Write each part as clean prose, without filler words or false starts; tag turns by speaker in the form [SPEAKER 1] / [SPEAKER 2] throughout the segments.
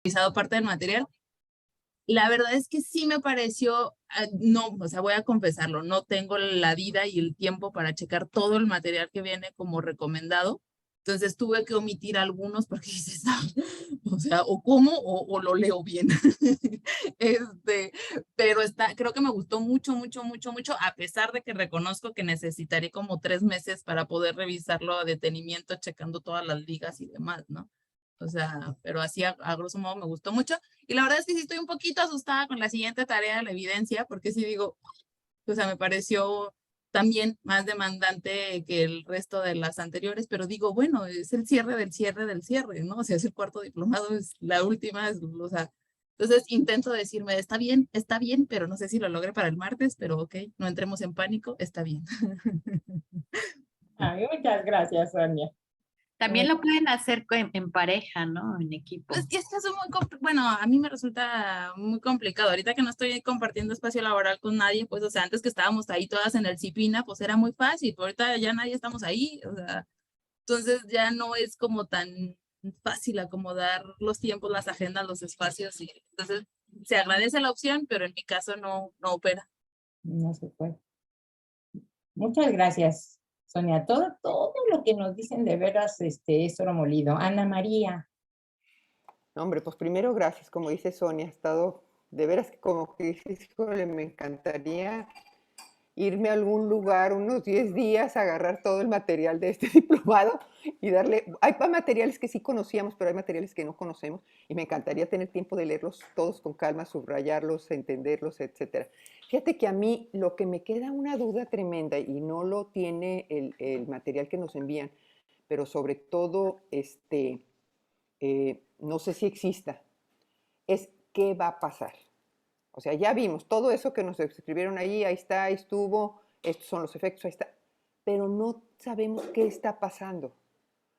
[SPEAKER 1] revisado parte del material. La verdad es que sí me pareció, no, o sea, voy a confesarlo, no tengo la vida y el tiempo para checar todo el material que viene como recomendado. Entonces tuve que omitir algunos porque dices, o sea, o como o lo leo bien. Pero creo que me gustó mucho, mucho, mucho, mucho, a pesar de que reconozco que necesitaré como 3 meses para poder revisarlo a detenimiento, checando todas las ligas y demás, ¿no? O sea, pero así a grosso modo me gustó mucho. Y la verdad es que sí estoy un poquito asustada con la siguiente tarea de la evidencia, porque sí digo, o sea, me pareció también más demandante que el resto de las anteriores, pero digo, bueno, es el cierre del cierre del cierre, ¿no? O sea, es el cuarto diplomado, es la última, o sea, entonces intento decirme, está bien, pero no sé si lo logré para el martes, pero ok, no entremos en pánico, está bien.
[SPEAKER 2] Ay, muchas gracias, Sonia.
[SPEAKER 3] También lo pueden hacer en pareja, ¿no? En equipo.
[SPEAKER 1] Pues es que eso es muy bueno, a mí me resulta muy complicado. Ahorita que no estoy compartiendo espacio laboral con nadie, pues, o sea, antes que estábamos ahí todas en el Cipina, pues era muy fácil, pero ahorita ya nadie estamos ahí, o sea, entonces ya no es como tan fácil acomodar los tiempos, las agendas, los espacios, y entonces se agradece la opción, pero en mi caso no opera.
[SPEAKER 2] No se puede. Muchas gracias, Sonia. Todo lo que nos dicen de veras es oro molido. Ana María.
[SPEAKER 4] No, hombre, pues primero gracias, como dice Sonia, ha estado, de veras que como que dices, híjole, me encantaría irme a algún lugar unos 10 días a agarrar todo el material de este diplomado y darle, hay materiales que sí conocíamos, pero hay materiales que no conocemos y me encantaría tener tiempo de leerlos todos con calma, subrayarlos, entenderlos, etcétera. Fíjate que a mí lo que me queda una duda tremenda y no lo tiene el material que nos envían, pero sobre todo, no sé si exista, es qué va a pasar. O sea, ya vimos todo eso que nos escribieron ahí está, ahí estuvo, estos son los efectos, ahí está, pero no sabemos qué está pasando.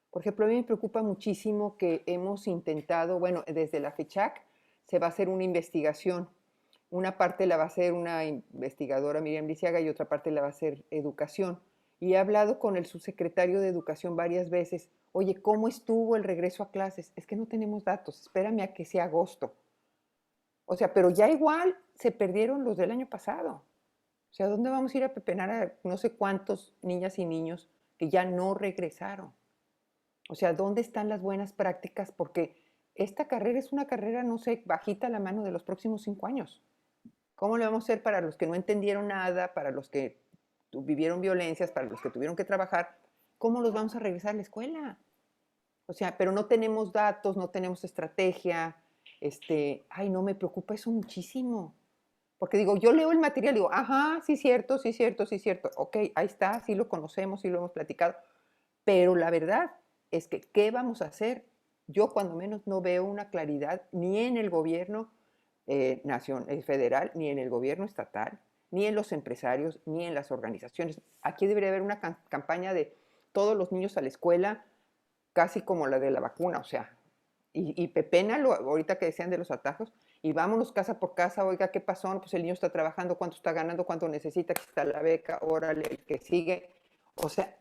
[SPEAKER 4] Por ejemplo, a mí me preocupa muchísimo que hemos intentado, bueno, desde la FECHAC se va a hacer una investigación. Una parte la va a hacer una investigadora, Miriam Lisiaga, y otra parte la va a hacer educación. Y he hablado con el subsecretario de Educación varias veces. Oye, ¿cómo estuvo el regreso a clases? Es que no tenemos datos, espérame a que sea agosto. O sea, pero ya igual se perdieron los del año pasado. O sea, ¿dónde vamos a ir a pepenar a no sé cuántos niñas y niños que ya no regresaron? O sea, ¿dónde están las buenas prácticas? Porque esta carrera es una carrera, no sé, bajita a la mano de los próximos 5 años. ¿Cómo le vamos a hacer para los que no entendieron nada, para los que vivieron violencias, para los que tuvieron que trabajar? ¿Cómo los vamos a regresar a la escuela? O sea, pero no tenemos datos, no tenemos estrategia. Ay, no, me preocupa eso muchísimo. Porque digo, yo leo el material y digo, ajá, sí cierto, sí cierto, sí cierto. Ok, ahí está, sí lo conocemos, sí lo hemos platicado. Pero la verdad es que, ¿qué vamos a hacer? Yo cuando menos no veo una claridad ni en el gobierno federal, ni en el gobierno estatal, ni en los empresarios, ni en las organizaciones. Aquí debería haber una campaña de todos los niños a la escuela, casi como la de la vacuna, o sea, y pepénalo, ahorita que decían de los atajos, y vámonos casa por casa, oiga, ¿qué pasó? Pues el niño está trabajando, ¿cuánto está ganando? ¿Cuánto necesita? ¿Qué está la beca? Órale, el que sigue. O sea,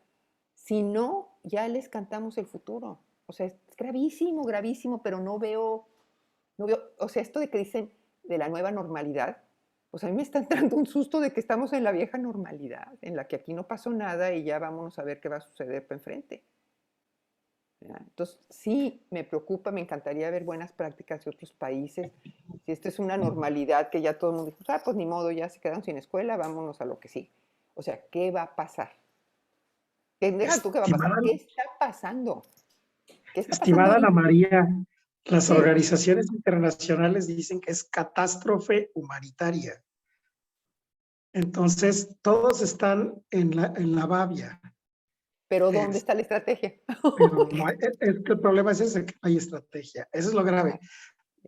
[SPEAKER 4] si no, ya les cantamos el futuro. O sea, es gravísimo, gravísimo, pero no veo, o sea, esto de que dicen de la nueva normalidad, pues a mí me está entrando un susto de que estamos en la vieja normalidad, en la que aquí no pasó nada y ya vámonos a ver qué va a suceder para enfrente. Entonces, sí, me preocupa, me encantaría ver buenas prácticas de otros países. Si esto es una normalidad que ya todo el mundo dijo, pues ni modo, ya se quedaron sin escuela, vámonos a lo que sigue. O sea, ¿qué va a pasar? Deja tú qué va a pasar. ¿Qué está pasando? ¿Qué está pasando
[SPEAKER 5] Estimada
[SPEAKER 4] ahí?
[SPEAKER 5] Ana María, las
[SPEAKER 4] Sí.
[SPEAKER 5] organizaciones internacionales dicen que es catástrofe humanitaria. Entonces, todos están en la babia.
[SPEAKER 4] Pero ¿dónde está la estrategia?
[SPEAKER 5] Pero no es que el problema es ese, que no hay estrategia. Eso es lo grave.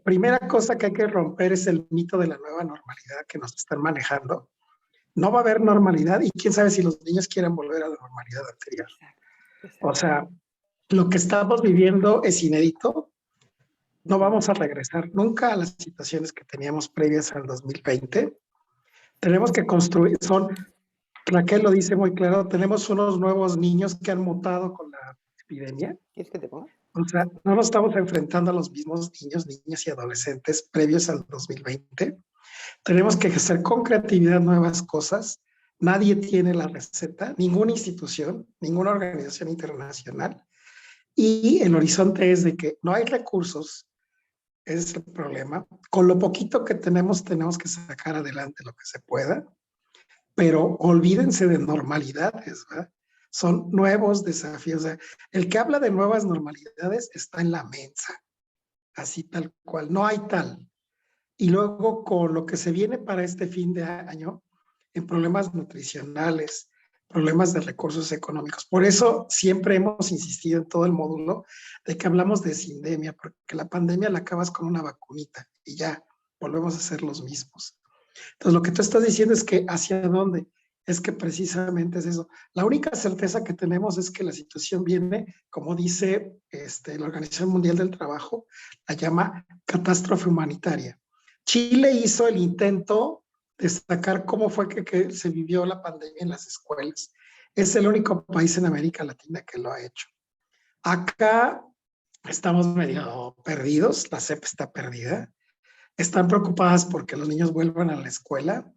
[SPEAKER 5] Primera cosa que hay que romper es el mito de la nueva normalidad que nos están manejando. No va a haber normalidad y quién sabe si los niños quieren volver a la normalidad anterior.
[SPEAKER 4] Exacto.
[SPEAKER 5] O sea, lo que estamos viviendo es inédito. No vamos a regresar nunca a las situaciones que teníamos previas al 2020. Tenemos que construir, Raquel lo dice muy claro, tenemos unos nuevos niños que han mutado con la epidemia.
[SPEAKER 4] ¿Quieres que te ponga?
[SPEAKER 5] O sea, no nos estamos enfrentando a los mismos niños, niñas y adolescentes previos al 2020. Tenemos que hacer con creatividad nuevas cosas. Nadie tiene la receta, ninguna institución, ninguna organización internacional. Y el horizonte es de que no hay recursos, ese es el problema. Con lo poquito que tenemos, tenemos que sacar adelante lo que se pueda, pero olvídense de normalidades, ¿verdad? Son nuevos desafíos. O sea, el que habla de nuevas normalidades está en la mensa, así tal cual, no hay tal. Y luego con lo que se viene para este fin de año, en problemas nutricionales, problemas de recursos económicos. Por eso siempre hemos insistido en todo el módulo de que hablamos de sindemia, porque la pandemia la acabas con una vacunita y ya volvemos a ser los mismos. Entonces, lo que tú estás diciendo es que hacia dónde, es que precisamente es eso. La única certeza que tenemos es que la situación viene, como dice la Organización Mundial del Trabajo, la llama catástrofe humanitaria. Chile hizo el intento de sacar cómo fue que se vivió la pandemia en las escuelas. Es el único país en América Latina que lo ha hecho. Acá estamos medio perdidos, la CEP está perdida. Están preocupadas porque los niños vuelvan a la escuela,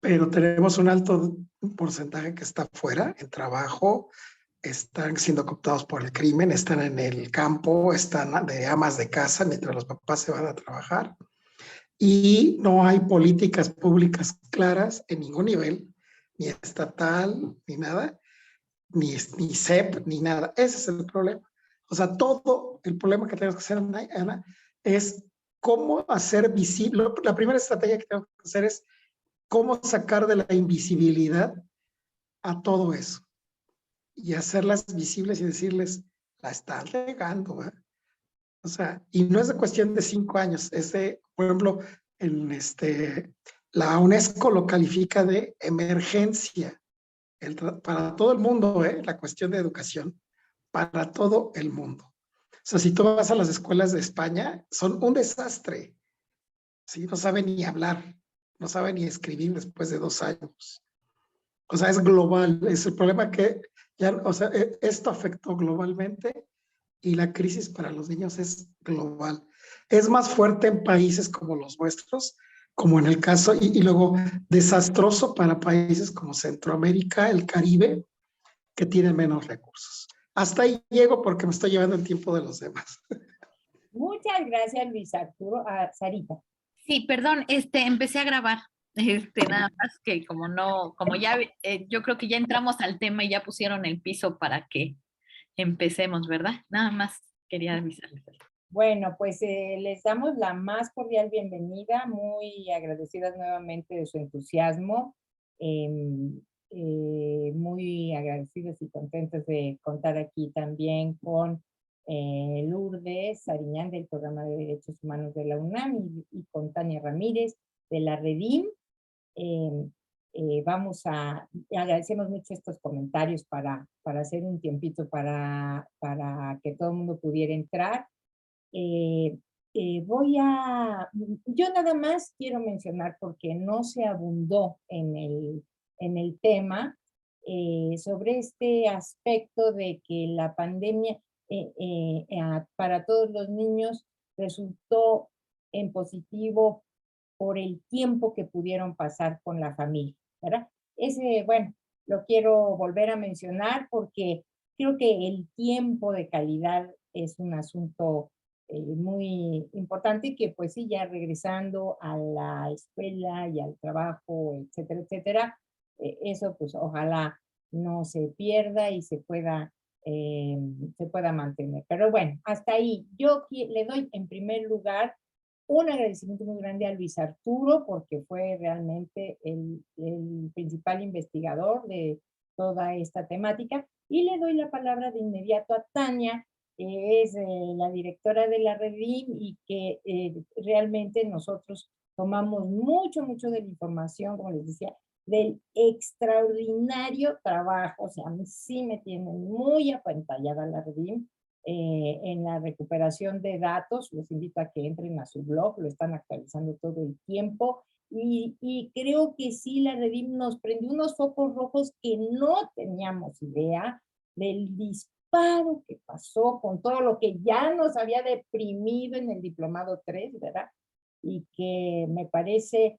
[SPEAKER 5] pero tenemos un alto porcentaje que está fuera, en trabajo, están siendo cooptados por el crimen, están en el campo, están de amas de casa mientras los papás se van a trabajar. Y no hay políticas públicas claras en ningún nivel, ni estatal, ni nada, ni CEP, ni nada. Ese es el problema. O sea, todo el problema que tenemos que hacer, Ana, es cómo hacer visible. La primera estrategia que tenemos que hacer es cómo sacar de la invisibilidad a todo eso y hacerlas visibles y decirles, la están regando, ¿eh? O sea, y no es de cuestión de 5 años, es de, por ejemplo, en la UNESCO lo califica de emergencia para todo el mundo, la cuestión de educación, para todo el mundo. O sea, si tú vas a las escuelas de España, son un desastre. ¿Sí? No saben ni hablar, no saben ni escribir después de 2 años. O sea, es global. Es el problema que ya, o sea, esto afectó globalmente y la crisis para los niños es global. Es más fuerte en países como los nuestros, como en el caso, y luego desastroso para países como Centroamérica, el Caribe, que tienen menos recursos. Hasta ahí llego porque me estoy llevando el tiempo de los demás.
[SPEAKER 2] Muchas gracias, Luis Arturo. Sarita.
[SPEAKER 3] Sí, perdón, empecé a grabar. Nada más que como no, como ya, yo creo que ya entramos al tema y ya pusieron el piso para que empecemos, ¿verdad? Nada más quería avisarles.
[SPEAKER 2] Bueno, pues les damos la más cordial bienvenida, muy agradecidas nuevamente de su entusiasmo, muy agradecidas y contentas de contar aquí también con Lourdes Sariñán del Programa de Derechos Humanos de la UNAM y con Tania Ramírez de la Redim. Agradecemos mucho estos comentarios para hacer un tiempito para que todo el mundo pudiera entrar. Yo nada más quiero mencionar, porque no se abundó en el tema, sobre este aspecto de que la pandemia para todos los niños resultó en positivo por el tiempo que pudieron pasar con la familia, ¿verdad? Bueno, lo quiero volver a mencionar porque creo que el tiempo de calidad es un asunto muy importante y que pues sí, ya regresando a la escuela y al trabajo, etcétera, etcétera, eso pues ojalá no se pierda y se pueda mantener. Pero bueno, hasta ahí. Yo le doy en primer lugar un agradecimiento muy grande a Luis Arturo, porque fue realmente el principal investigador de toda esta temática, y le doy la palabra de inmediato a Tania, que es la directora de la Redim y que realmente nosotros tomamos mucho de la información, como les decía, del extraordinario trabajo. O sea, a mí sí me tienen muy apantallada la Redim en la recuperación de datos. Los invito a que entren a su blog, lo están actualizando todo el tiempo. Y creo que sí, la Redim nos prendió unos focos rojos que no teníamos idea del preocupado qué pasó con todo lo que ya nos había deprimido en el diplomado 3, ¿verdad? Y que me parece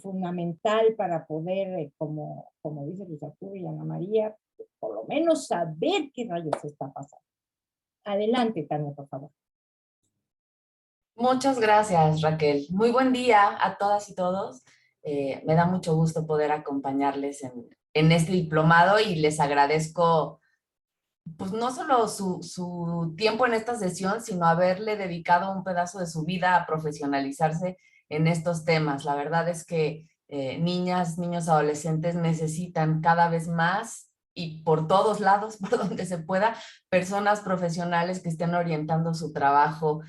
[SPEAKER 2] fundamental para poder, como dice Luis Arturo y Ana María, por lo menos saber qué rayos está pasando. Adelante, Tania, por favor.
[SPEAKER 6] Muchas gracias, Raquel. Muy buen día a todas y todos. Me da mucho gusto poder acompañarles en este diplomado y les agradezco, pues no solo su tiempo en esta sesión, sino haberle dedicado un pedazo de su vida a profesionalizarse en estos temas. La verdad es que niñas, niños, adolescentes necesitan cada vez más y por todos lados, por donde se pueda, personas profesionales que estén orientando su trabajo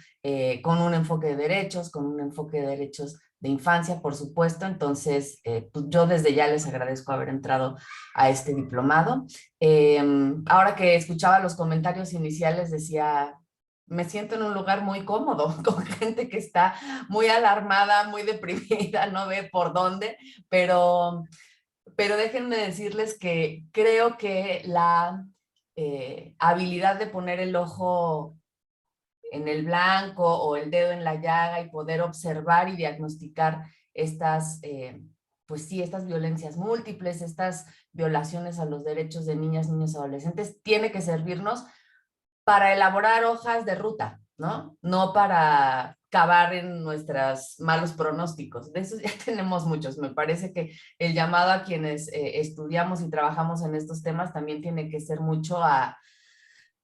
[SPEAKER 6] con un enfoque de derechos, con un enfoque de derechos de infancia, por supuesto. Entonces, pues yo desde ya les agradezco haber entrado a este diplomado. Ahora que escuchaba los comentarios iniciales, decía, me siento en un lugar muy cómodo, con gente que está muy alarmada, muy deprimida, no ve por dónde, pero déjenme decirles que creo que la habilidad de poner el ojo en el blanco o el dedo en la llaga y poder observar y diagnosticar estas, pues sí, estas violencias múltiples, estas violaciones a los derechos de niñas, niños, adolescentes, tiene que servirnos para elaborar hojas de ruta, ¿no? No para cavar en nuestros malos pronósticos. De esos ya tenemos muchos. Me parece que el llamado a quienes estudiamos y trabajamos en estos temas también tiene que ser mucho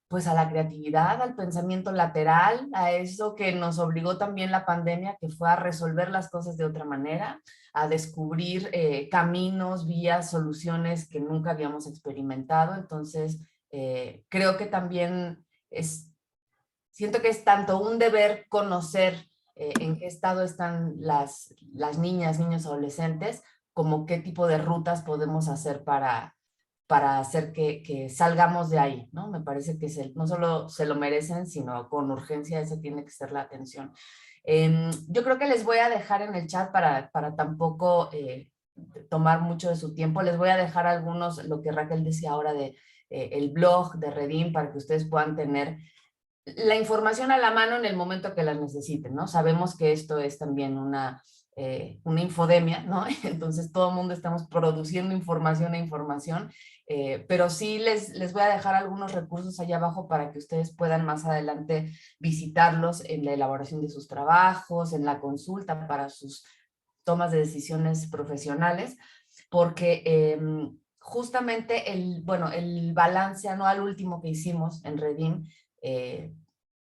[SPEAKER 6] pues a la creatividad, al pensamiento lateral, a eso que nos obligó también la pandemia, que fue a resolver las cosas de otra manera, a descubrir caminos, vías, soluciones que nunca habíamos experimentado. Entonces, creo que también siento que es tanto un deber conocer en qué estado están las niñas, niños, adolescentes, como qué tipo de rutas podemos hacer para hacer que salgamos de ahí, ¿no? Me parece que no solo se lo merecen, sino con urgencia esa tiene que ser la atención. Yo creo que les voy a dejar en el chat para tampoco tomar mucho de su tiempo, les voy a dejar algunos, lo que Raquel decía ahora de el blog de Redim, para que ustedes puedan tener la información a la mano en el momento que la necesiten, ¿no? Sabemos que esto es también una infodemia, ¿no? Entonces todo el mundo estamos produciendo información e información, pero sí les voy a dejar algunos recursos allá abajo para que ustedes puedan más adelante visitarlos en la elaboración de sus trabajos, en la consulta para sus tomas de decisiones profesionales, porque justamente el balance anual último que hicimos en Redim,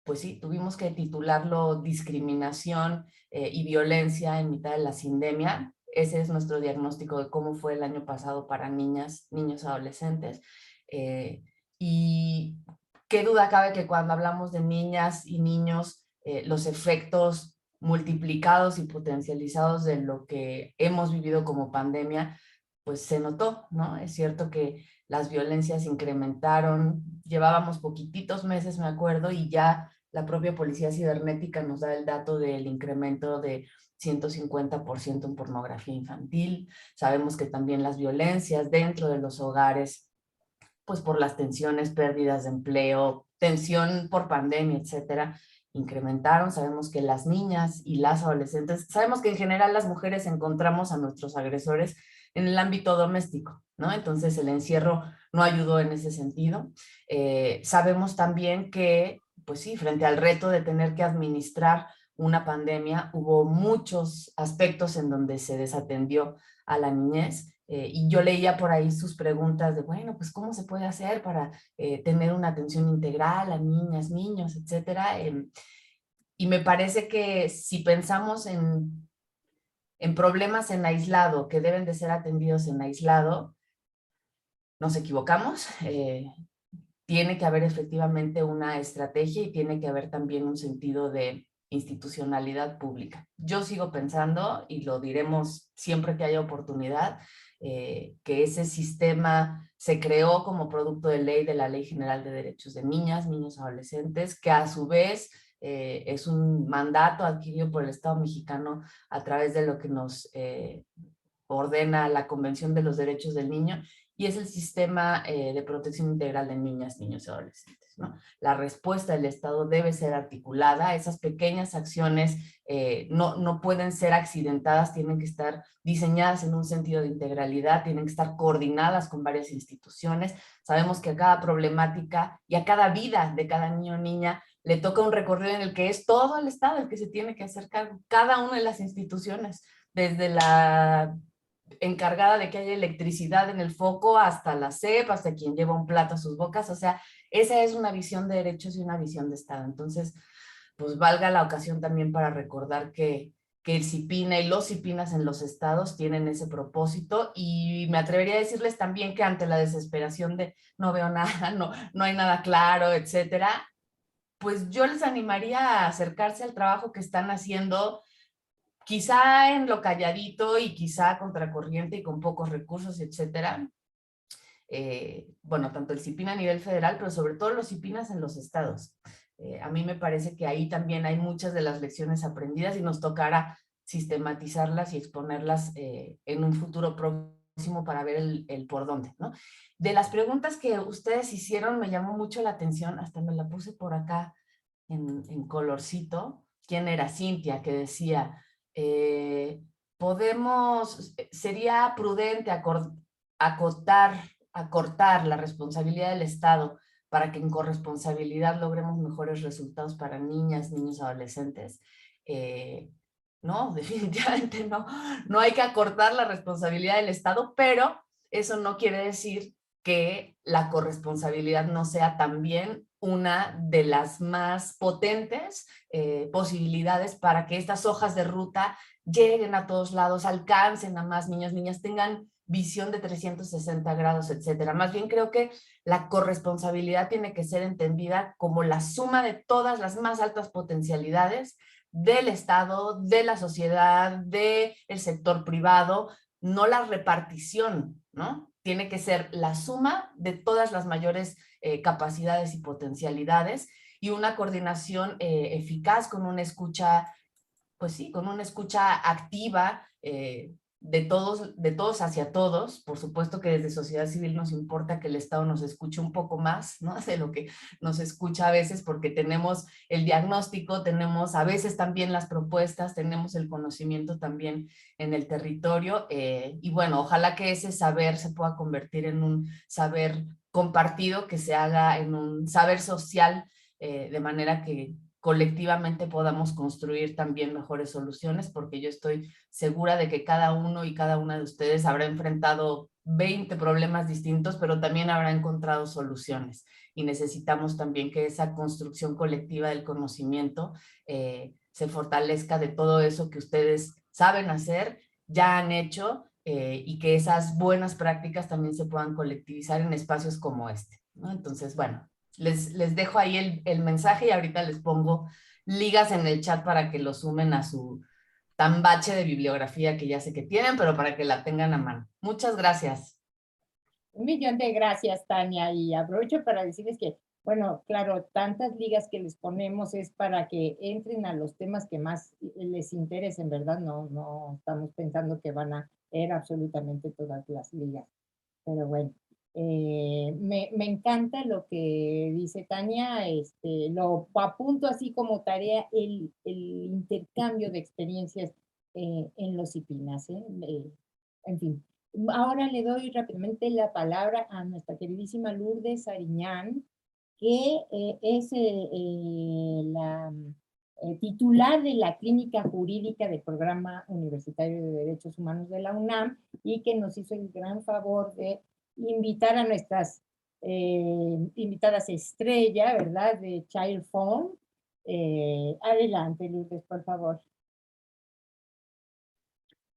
[SPEAKER 6] pues sí, tuvimos que titularlo Discriminación y Violencia en mitad de la sindemia. Ese es nuestro diagnóstico de cómo fue el año pasado para niñas, niños, adolescentes. Y qué duda cabe que cuando hablamos de niñas y niños, los efectos multiplicados y potencializados de lo que hemos vivido como pandemia, pues se notó, ¿no? Es cierto que las violencias incrementaron, llevábamos poquititos meses, me acuerdo, y ya la propia Policía Cibernética nos da el dato del incremento de 150% en pornografía infantil. Sabemos que también las violencias dentro de los hogares, pues por las tensiones, pérdidas de empleo, tensión por pandemia, etcétera, incrementaron. Sabemos que las niñas y las adolescentes, sabemos que en general las mujeres encontramos a nuestros agresores en el ámbito doméstico, ¿no? Entonces el encierro no ayudó en ese sentido. Sabemos también que, pues sí, frente al reto de tener que administrar una pandemia, hubo muchos aspectos en donde se desatendió a la niñez. Y yo leía por ahí sus preguntas de, bueno, pues ¿cómo se puede hacer para tener una atención integral a niñas, niños, etcétera? Y me parece que si pensamos en problemas en aislado, que deben de ser atendidos en aislado, nos equivocamos. Tiene que haber efectivamente una estrategia y tiene que haber también un sentido de institucionalidad pública. Yo sigo pensando, y lo diremos siempre que haya oportunidad, que ese sistema se creó como producto de ley de la Ley General de Derechos de Niñas, Niños, Adolescentes, que a su vez es un mandato adquirido por el Estado mexicano a través de lo que nos ordena la Convención de los Derechos del Niño, y es el sistema de protección integral de niñas, niños y adolescentes, ¿no? La respuesta del Estado debe ser articulada, esas pequeñas acciones no pueden ser accidentadas, tienen que estar diseñadas en un sentido de integralidad, tienen que estar coordinadas con varias instituciones. Sabemos que a cada problemática y a cada vida de cada niño o niña le toca un recorrido en el que es todo el Estado el que se tiene que hacer cargo, cada una de las instituciones, desde la encargada de que haya electricidad en el foco hasta la SEP, hasta quien lleva un plato a sus bocas. O sea, esa es una visión de derechos y una visión de Estado. Entonces, pues valga la ocasión también para recordar que el CIPINA y los CIPINAs en los estados tienen ese propósito, y me atrevería a decirles también que ante la desesperación de no veo nada, no hay nada claro, etcétera, pues yo les animaría a acercarse al trabajo que están haciendo, quizá en lo calladito y quizá contracorriente y con pocos recursos, etcétera. Bueno, tanto el CIPINA a nivel federal, pero sobre todo los CIPINAs en los estados. A mí me parece que ahí también hay muchas de las lecciones aprendidas y nos tocará sistematizarlas y exponerlas en un futuro próximo para ver el por dónde, ¿no? De las preguntas que ustedes hicieron me llamó mucho la atención, hasta me la puse por acá en colorcito. ¿Quién era? Cintia, que decía, sería prudente acortar la responsabilidad del Estado para que en corresponsabilidad logremos mejores resultados para niñas, niños, adolescentes. No, definitivamente no hay que acortar la responsabilidad del Estado, pero eso no quiere decir que la corresponsabilidad no sea también una de las más potentes posibilidades para que estas hojas de ruta lleguen a todos lados, alcancen a más niños, niñas, tengan visión de 360 grados, etcétera. Más bien creo que la corresponsabilidad tiene que ser entendida como la suma de todas las más altas potencialidades del Estado, de la sociedad, del sector privado, no la repartición, ¿no? Tiene que ser la suma de todas las mayores capacidades y potencialidades, y una coordinación eficaz con una escucha, pues sí, con una escucha activa de todos hacia todos. Por supuesto que desde sociedad civil nos importa que el Estado nos escuche un poco más, ¿no?, de lo que nos escucha a veces, porque tenemos el diagnóstico, tenemos a veces también las propuestas, tenemos el conocimiento también en el territorio, y bueno, ojalá que ese saber se pueda convertir en un saber compartido, que se haga en un saber social, de manera que colectivamente podamos construir también mejores soluciones, porque yo estoy segura de que cada uno y cada una de ustedes habrá enfrentado 20 problemas distintos, pero también habrá encontrado soluciones, y necesitamos también que esa construcción colectiva del conocimiento se fortalezca de todo eso que ustedes saben hacer, ya han hecho, y que esas buenas prácticas también se puedan colectivizar en espacios como este, ¿no? Entonces, bueno, les dejo ahí el mensaje, y ahorita les pongo ligas en el chat para que lo sumen a su tambache de bibliografía que ya sé que tienen, pero para que la tengan a mano. Muchas gracias.
[SPEAKER 2] Un millón de gracias, Tania, y aprovecho para decirles que, bueno, claro, tantas ligas que les ponemos es para que entren a los temas que más les interesen, ¿verdad? No estamos pensando que van a leer absolutamente todas las ligas, pero bueno. Me encanta lo que dice Tania, lo apunto así como tarea, el intercambio de experiencias en los CIPINAs. En fin, ahora le doy rápidamente la palabra a nuestra queridísima Lourdes Ariñán, que es la titular de la Clínica Jurídica del Programa Universitario de Derechos Humanos de la UNAM, y que nos hizo el gran favor de invitar a nuestras invitadas estrella, ¿verdad?, de Child Phone. Adelante, Lourdes, por favor.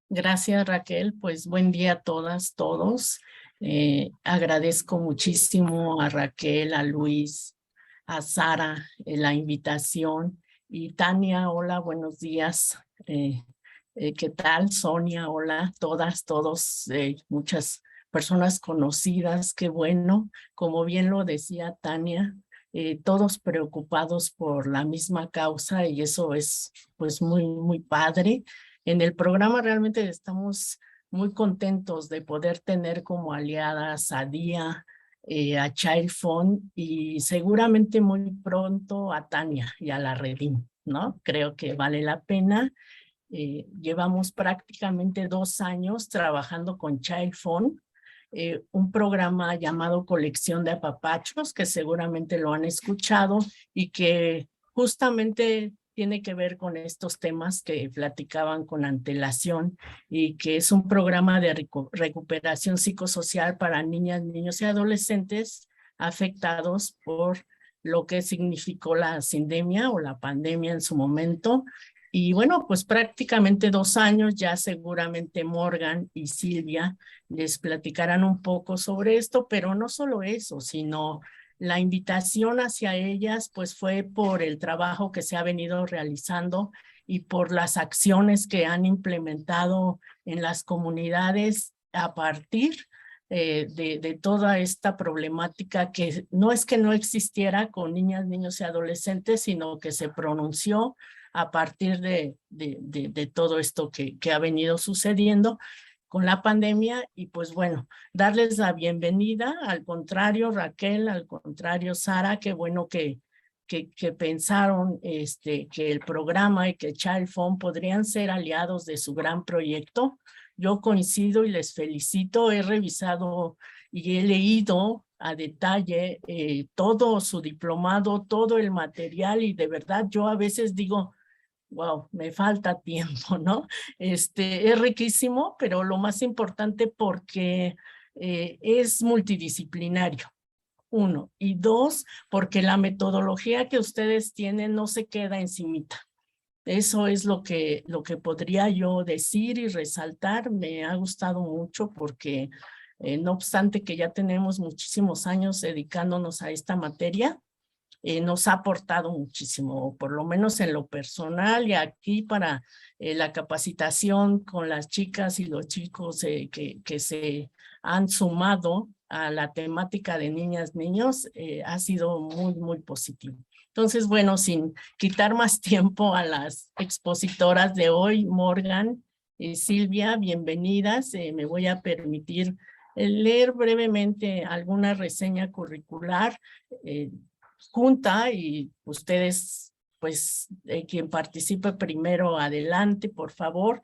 [SPEAKER 7] Gracias, Raquel. Pues buen día a todas, todos. Agradezco muchísimo a Raquel, a Luis, a Sara la invitación. Y Tania, hola, buenos días. ¿Qué tal? Sonia, hola, todas, todos, muchas personas conocidas, qué bueno. Como bien lo decía Tania, todos preocupados por la misma causa, y eso es pues muy, muy padre. En el programa realmente estamos muy contentos de poder tener como aliadas a Día, a Child Fund y seguramente muy pronto a Tania y a la Redim, ¿no? Creo que vale la pena. Llevamos prácticamente 2 años trabajando con Child Fund, un programa llamado Colección de Apapachos, que seguramente lo han escuchado y que justamente tiene que ver con estos temas que platicaban con antelación y que es un programa de recuperación psicosocial para niñas, niños y adolescentes afectados por lo que significó la sindemia o la pandemia en su momento. Y bueno, pues prácticamente 2 años, ya seguramente Morgan y Silvia les platicarán un poco sobre esto, pero no solo eso, sino la invitación hacia ellas pues fue por el trabajo que se ha venido realizando y por las acciones que han implementado en las comunidades a partir de toda esta problemática que no es que no existiera con niñas, niños y adolescentes, sino que se pronunció a partir de todo esto que ha venido sucediendo con la pandemia. Y pues bueno, darles la bienvenida. Al contrario, Raquel, al contrario, Sara, qué bueno que pensaron que el programa y que Child Fund podrían ser aliados de su gran proyecto. Yo coincido y les felicito. He revisado y he leído a detalle todo su diplomado, todo el material, y de verdad yo a veces digo, wow, me falta tiempo, ¿no? Es riquísimo, pero lo más importante porque es multidisciplinario, 1. Y 2, porque la metodología que ustedes tienen no se queda encimita. Eso es lo que podría yo decir y resaltar. Me ha gustado mucho porque no obstante que ya tenemos muchísimos años dedicándonos a esta materia, nos ha aportado muchísimo, por lo menos en lo personal, y aquí para la capacitación con las chicas y los chicos que se han sumado a la temática de niñas, niños, ha sido muy, muy positivo. Entonces, bueno, sin quitar más tiempo a las expositoras de hoy, Morgan y Silvia, bienvenidas. Me voy a permitir leer brevemente alguna reseña curricular junta, y ustedes, pues, quien participe primero, adelante, por favor.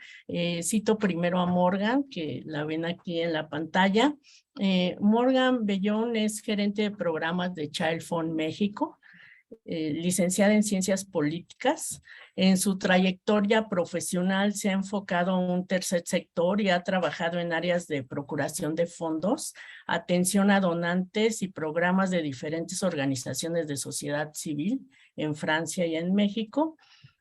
[SPEAKER 7] Cito primero a Morgan, que la ven aquí en la pantalla. Morgan Bellón es gerente de programas de Child Fund México, licenciada en Ciencias Políticas. En su trayectoria profesional se ha enfocado a un tercer sector y ha trabajado en áreas de procuración de fondos, atención a donantes y programas de diferentes organizaciones de sociedad civil en Francia y en México.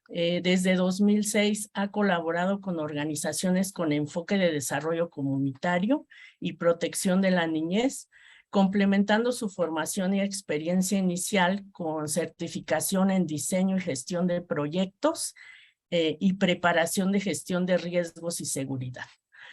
[SPEAKER 7] Desde 2006 ha colaborado con organizaciones con enfoque de desarrollo comunitario y protección de la niñez, complementando su formación y experiencia inicial con certificación en diseño y gestión de proyectos y preparación de gestión de riesgos y seguridad.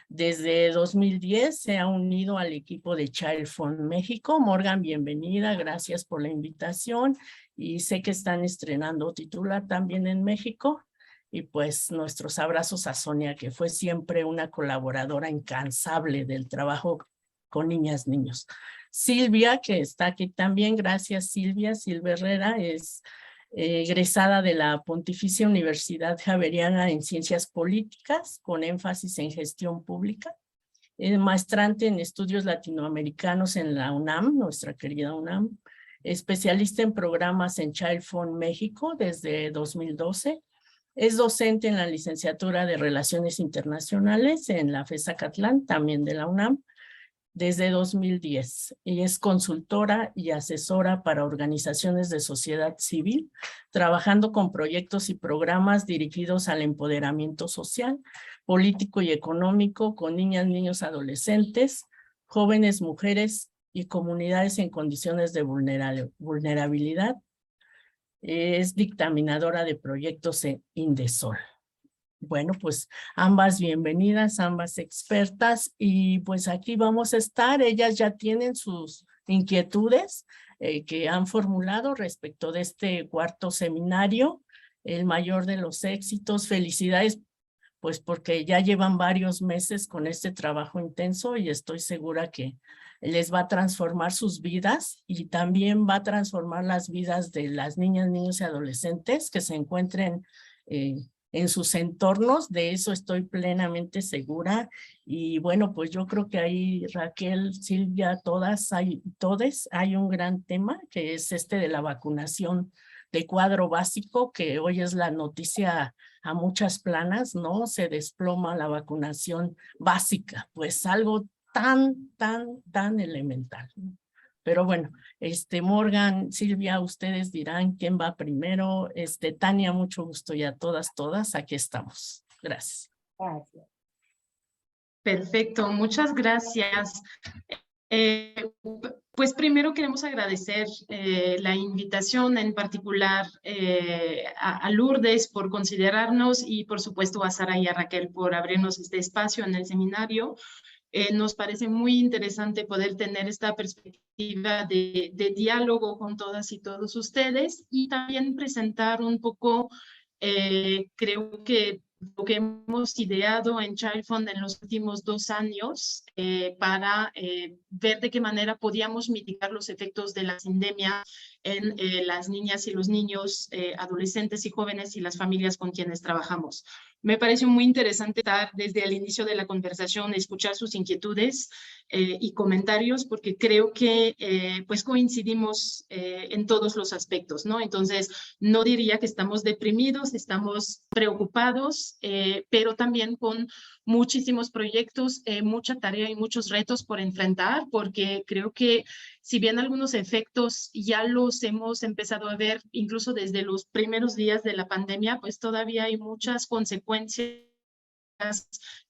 [SPEAKER 7] Desde 2010 se ha unido al equipo de Child Fund México. Morgan, bienvenida, gracias por la invitación, y sé que están estrenando titular también en México. Y pues nuestros abrazos a Sonia, que fue siempre una colaboradora incansable del trabajo con niñas, niños. Silvia, que está aquí también, gracias Silvia. Silvia Herrera es egresada de la Pontificia Universidad Javeriana en Ciencias Políticas, con énfasis en gestión pública. Es maestrante en estudios latinoamericanos en la UNAM, nuestra querida UNAM. Especialista en programas en Child Fund México desde 2012. Es docente en la licenciatura de Relaciones Internacionales en la FES Zacatlán, también de la UNAM, desde 2010. Ella es consultora y asesora para organizaciones de sociedad civil, trabajando con proyectos y programas dirigidos al empoderamiento social, político y económico con niñas, niños, adolescentes, jóvenes, mujeres y comunidades en condiciones de vulnerabilidad. Es dictaminadora de proyectos en Indesol. Bueno, pues ambas bienvenidas, ambas expertas, y pues aquí vamos a estar. Ellas ya tienen sus inquietudes que han formulado respecto de este cuarto seminario, el mayor de los éxitos. Felicidades pues porque ya llevan varios meses con este trabajo intenso y estoy segura que les va a transformar sus vidas y también va a transformar las vidas de las niñas, niños y adolescentes que se encuentren en sus entornos. De eso estoy plenamente segura. Y bueno, pues yo creo que ahí Raquel, Silvia, todos hay un gran tema que es este de la vacunación de cuadro básico, que hoy es la noticia a muchas planas, ¿no? Se desploma la vacunación básica, pues algo tan elemental, ¿no? Pero bueno, Morgan, Silvia, ustedes dirán quién va primero. Tania, mucho gusto, y a todas, aquí estamos. Gracias.
[SPEAKER 2] Gracias.
[SPEAKER 8] Perfecto, muchas gracias. Pues primero queremos agradecer la invitación, en particular a Lourdes por considerarnos y por supuesto a Sara y a Raquel por abrirnos este espacio en el seminario. Nos parece muy interesante poder tener esta perspectiva de diálogo con todas y todos ustedes y también presentar un poco, creo que lo que hemos ideado en Child Fund en los últimos 2 años para ver de qué manera podíamos mitigar los efectos de la pandemia en las niñas y los niños, adolescentes y jóvenes y las familias con quienes trabajamos. Me pareció muy interesante estar desde el inicio de la conversación, escuchar sus inquietudes y comentarios, porque creo que pues coincidimos en todos los aspectos, ¿no? Entonces, no diría que estamos deprimidos, estamos preocupados, pero también con muchísimos proyectos, mucha tarea y muchos retos por enfrentar, porque creo que si bien algunos efectos ya los hemos empezado a ver incluso desde los primeros días de la pandemia, pues todavía hay muchas consecuencias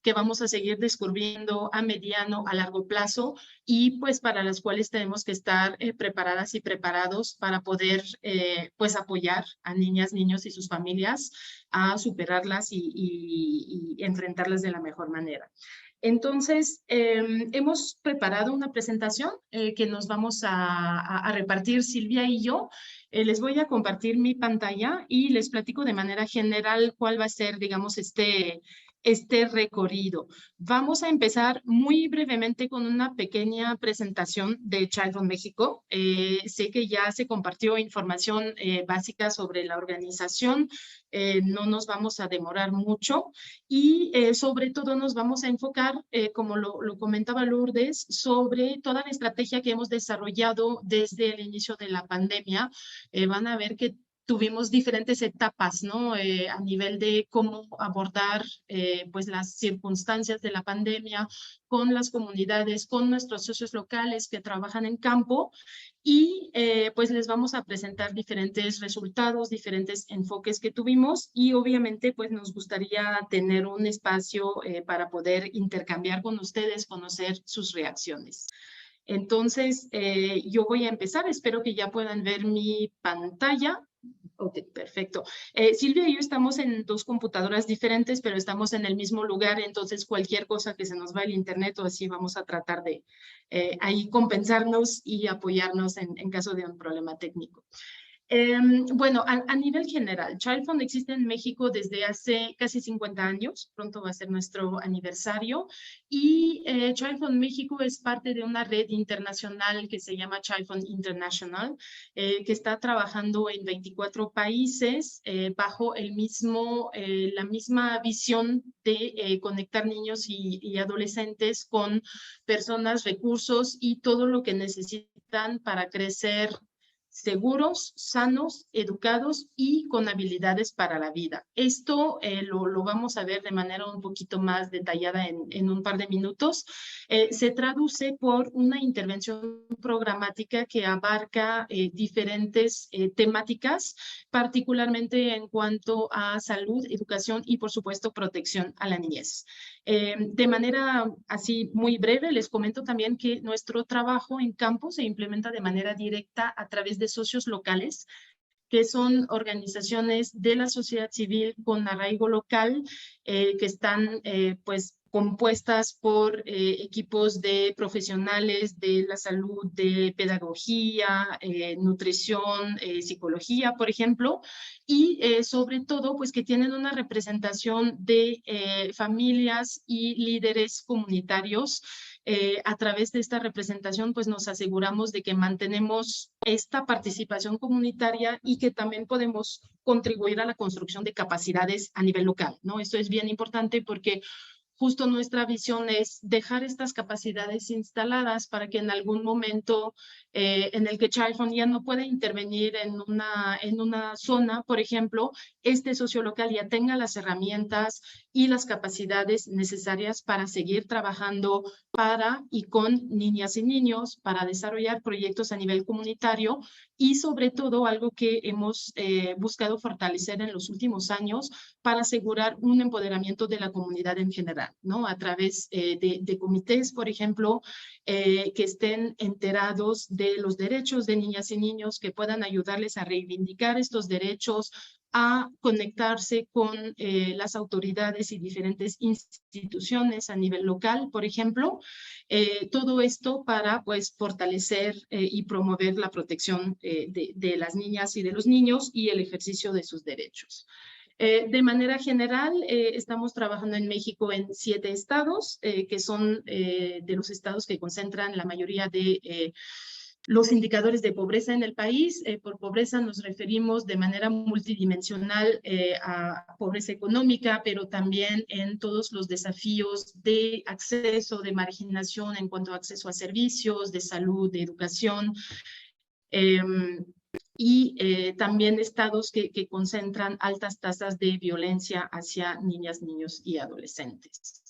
[SPEAKER 8] que vamos a seguir descubriendo a mediano, a largo plazo y pues para las cuales tenemos que estar preparadas y preparados para poder pues apoyar a niñas, niños y sus familias a superarlas y enfrentarlas de la mejor manera. Entonces, hemos preparado una presentación que nos vamos a repartir Silvia y yo. Les voy a compartir mi pantalla y les platico de manera general cuál va a ser, digamos, este recorrido. Vamos a empezar muy brevemente con una pequeña presentación de Child Fund México. Sé que ya se compartió información básica sobre la organización. No nos vamos a demorar mucho y sobre todo nos vamos a enfocar, como lo comentaba Lourdes, sobre toda la estrategia que hemos desarrollado desde el inicio de la pandemia. Van a ver que tuvimos diferentes etapas, ¿no? A nivel de cómo abordar pues las circunstancias de la pandemia con las comunidades, con nuestros socios locales que trabajan en campo y pues les vamos a presentar diferentes resultados, diferentes enfoques que tuvimos y obviamente pues nos gustaría tener un espacio para poder intercambiar con ustedes, conocer sus reacciones. Entonces, yo voy a empezar, espero que ya puedan ver mi pantalla. Ok, perfecto. Silvia y yo estamos en 2 computadoras diferentes, pero estamos en el mismo lugar, entonces cualquier cosa que se nos va el internet o así vamos a tratar de ahí compensarnos y apoyarnos en caso de un problema técnico. Bueno, a nivel general, Child Fund existe en México desde hace casi 50 años, pronto va a ser nuestro aniversario, y Child Fund México es parte de una red internacional que se llama Child Fund International, que está trabajando en 24 países bajo la misma visión de conectar niños y adolescentes con personas, recursos y todo lo que necesitan para crecer seguros, sanos, educados y con habilidades para la vida. Esto lo vamos a ver de manera un poquito más detallada en un par de minutos. Se traduce por una intervención programática que abarca diferentes temáticas, particularmente en cuanto a salud, educación y, por supuesto, protección a la niñez. De manera así muy breve, les comento también que nuestro trabajo en campo se implementa de manera directa a través de socios locales, que son organizaciones de la sociedad civil con arraigo local, que están pues compuestas por equipos de profesionales de la salud, de pedagogía, nutrición, psicología, por ejemplo, y sobre todo, pues que tienen una representación de familias y líderes comunitarios. A través de esta representación, pues nos aseguramos de que mantenemos esta participación comunitaria y que también podemos contribuir a la construcción de capacidades a nivel local, ¿no? Esto es bien importante porque justo nuestra visión es dejar estas capacidades instaladas para que en algún momento en el que Child Fund ya no puede intervenir en una zona, por ejemplo, este socio local ya tenga las herramientas y las capacidades necesarias para seguir trabajando para y con niñas y niños, para desarrollar proyectos a nivel comunitario y sobre todo algo que hemos buscado fortalecer en los últimos años para asegurar un empoderamiento de la comunidad en general, ¿no? A través de comités, por ejemplo, que estén enterados de los derechos de niñas y niños, que puedan ayudarles a reivindicar estos derechos, a conectarse con las autoridades y diferentes instituciones a nivel local, por ejemplo. Todo esto para, pues, fortalecer y promover la protección de las niñas y de los niños y el ejercicio de sus derechos. De manera general, estamos trabajando en México en 7 estados, que son de los estados que concentran la mayoría de los indicadores de pobreza en el país. Por pobreza nos referimos de manera multidimensional a pobreza económica, pero también en todos los desafíos de acceso, de marginación en cuanto a acceso a servicios, de salud, de educación. Y también estados que concentran altas tasas de violencia hacia niñas, niños y adolescentes.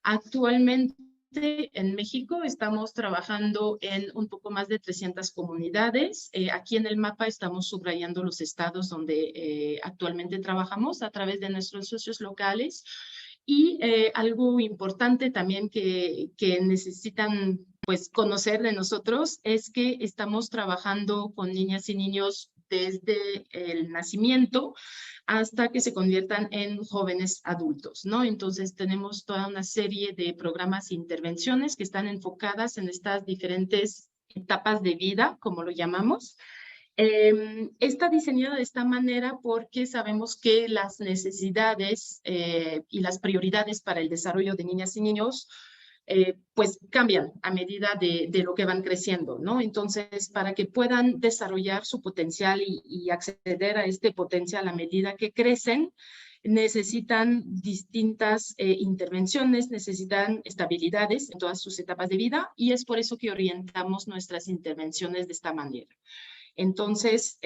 [SPEAKER 8] Actualmente en México estamos trabajando en un poco más de 300 comunidades. Aquí en el mapa estamos subrayando los estados donde actualmente trabajamos a través de nuestros socios locales. Y algo importante también que necesitan, pues, conocer de nosotros es que estamos trabajando con niñas y niños desde el nacimiento hasta que se conviertan en jóvenes adultos, ¿no? Entonces tenemos toda una serie de programas e intervenciones que están enfocadas en estas diferentes etapas de vida, como lo llamamos. Está diseñada de esta manera porque sabemos que las necesidades y las prioridades para el desarrollo de niñas y niños pues cambian a medida de lo que van creciendo, ¿no? Entonces, para que puedan desarrollar su potencial y acceder a este potencial a medida que crecen, necesitan distintas intervenciones, necesitan estabilidades en todas sus etapas de vida y es por eso que orientamos nuestras intervenciones de esta manera. Entonces,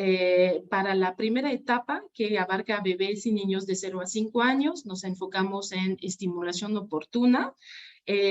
[SPEAKER 8] para la primera etapa, que abarca bebés y niños de 0 a 5 años, nos enfocamos en estimulación oportuna.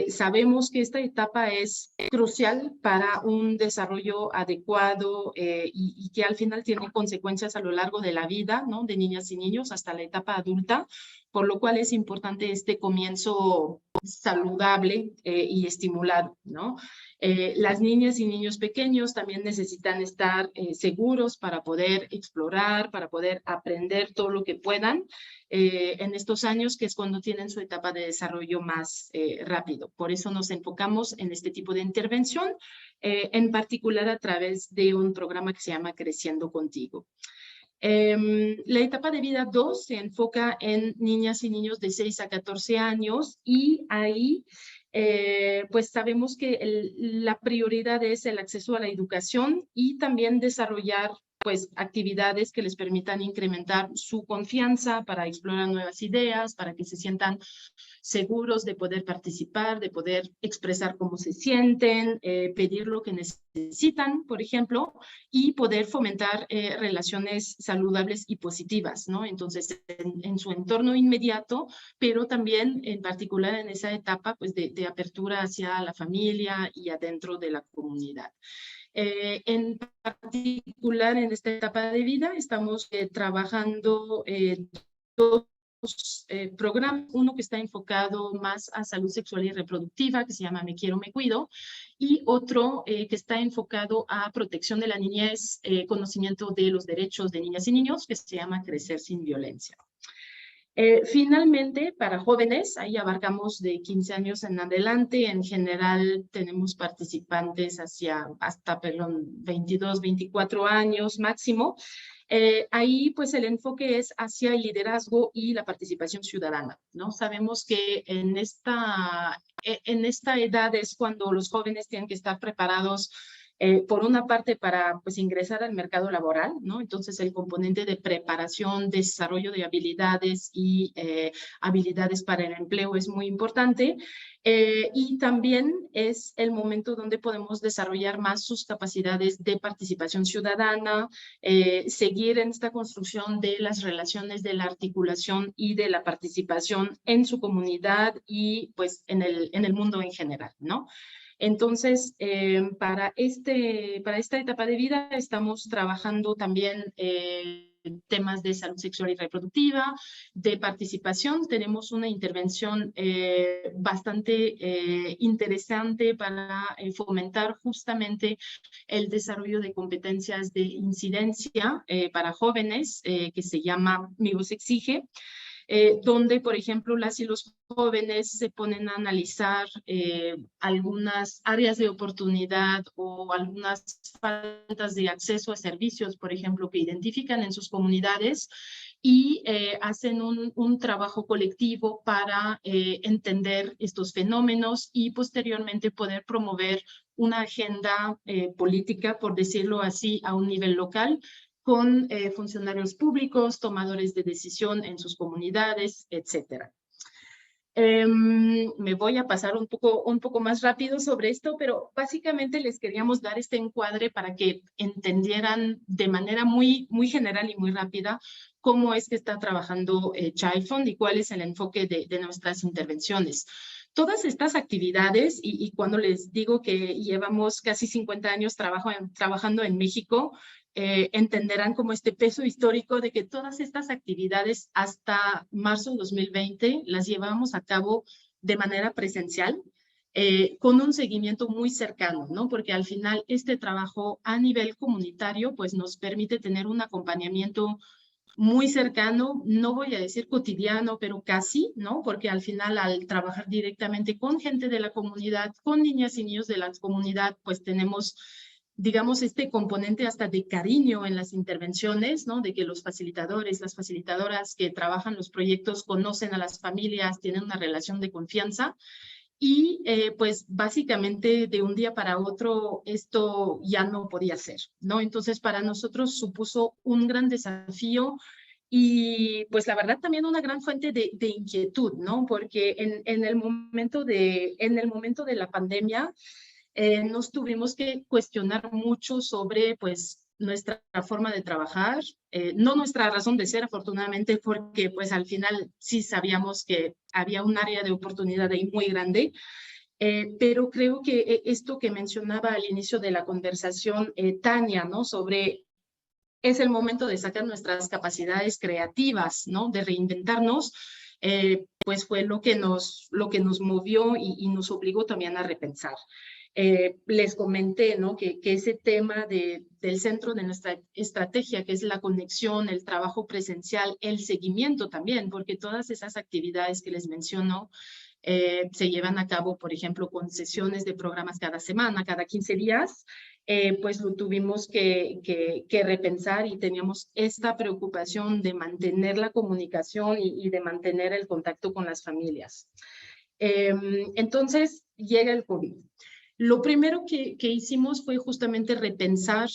[SPEAKER 8] Sabemos que esta etapa es crucial para un desarrollo adecuado y que al final tiene consecuencias a lo largo de la vida, ¿no? De niñas y niños hasta la etapa adulta, por lo cual es importante este comienzo saludable y estimulado, ¿no? Las niñas y niños pequeños también necesitan estar seguros para poder explorar, para poder aprender todo lo que puedan en estos años, que es cuando tienen su etapa de desarrollo más rápido. Por eso nos enfocamos en este tipo de intervención, en particular a través de un programa que se llama Creciendo Contigo. La etapa de vida 2 se enfoca en niñas y niños de 6 a 14 años y ahí pues sabemos que la prioridad es el acceso a la educación y también desarrollar pues actividades que les permitan incrementar su confianza para explorar nuevas ideas, para que se sientan seguros de poder participar, de poder expresar cómo se sienten, pedir lo que necesitan, por ejemplo, y poder fomentar relaciones saludables y positivas, ¿no? Entonces, en su entorno inmediato, pero también en particular en esa etapa pues de apertura hacia la familia y adentro de la comunidad. En particular en esta etapa de vida estamos trabajando dos programas, uno que está enfocado más a salud sexual y reproductiva, que se llama Me Quiero, Me Cuido, y otro que está enfocado a protección de la niñez, conocimiento de los derechos de niñas y niños, que se llama Crecer sin Violencia. Finalmente, para jóvenes, ahí abarcamos de 15 años en adelante. En general, tenemos participantes hasta 22, 24 años máximo. Ahí, pues, el enfoque es hacia el liderazgo y la participación ciudadana, ¿no? Sabemos que en esta edad es cuando los jóvenes tienen que estar preparados por una parte para pues ingresar al mercado laboral, ¿no? Entonces el componente de preparación, desarrollo de habilidades y habilidades para el empleo es muy importante. Y también es el momento donde podemos desarrollar más sus capacidades de participación ciudadana, seguir en esta construcción de las relaciones, de la articulación y de la participación en su comunidad y pues en el mundo en general, ¿no? Entonces, para esta etapa de vida estamos trabajando también temas de salud sexual y reproductiva, de participación. Tenemos una intervención bastante interesante para fomentar justamente el desarrollo de competencias de incidencia para jóvenes, que se llama Mi Voz Exige. Donde, por ejemplo, las y los jóvenes se ponen a analizar algunas áreas de oportunidad o algunas faltas de acceso a servicios, por ejemplo, que identifican en sus comunidades y hacen un trabajo colectivo para entender estos fenómenos y posteriormente poder promover una agenda política, por decirlo así, a un nivel local, con funcionarios públicos, tomadores de decisión en sus comunidades, etc. Me voy a pasar un poco más rápido sobre esto, pero básicamente les queríamos dar este encuadre para que entendieran de manera muy general y muy rápida cómo es que está trabajando Child Fund y cuál es el enfoque de nuestras intervenciones. Todas estas actividades, y cuando les digo que llevamos casi 50 años trabajando en México, entenderán como este peso histórico de que todas estas actividades hasta marzo de 2020 las llevábamos a cabo de manera presencial, con un seguimiento muy cercano, ¿no? Porque al final este trabajo a nivel comunitario pues nos permite tener un acompañamiento muy cercano, no voy a decir cotidiano, pero casi, ¿no? Porque al final al trabajar directamente con gente de la comunidad, con niñas y niños de la comunidad, pues tenemos, digamos, este componente hasta de cariño en las intervenciones, ¿no? De que los facilitadores, las facilitadoras que trabajan los proyectos conocen a las familias, tienen una relación de confianza. Y pues básicamente de un día para otro esto ya no podía ser, ¿no? Entonces para nosotros supuso un gran desafío y pues la verdad también una gran fuente de inquietud, ¿no? Porque en el momento de la pandemia nos tuvimos que cuestionar mucho sobre pues nuestra forma de trabajar, no nuestra razón de ser, afortunadamente, porque pues al final sí sabíamos que había un área de oportunidad ahí muy grande, pero creo que esto que mencionaba al inicio de la conversación Tania, ¿no? Sobre es el momento de sacar nuestras capacidades creativas, ¿no? De reinventarnos, pues fue lo que nos movió y nos obligó también a repensar. Les comenté, ¿no? que ese tema del centro de nuestra estrategia, que es la conexión, el trabajo presencial, el seguimiento también, porque todas esas actividades que les menciono se llevan a cabo, por ejemplo, con sesiones de programas cada semana, cada 15 días, pues lo tuvimos que repensar y teníamos esta preocupación de mantener la comunicación y de mantener el contacto con las familias. Entonces llega el COVID. Lo primero que hicimos fue justamente repensar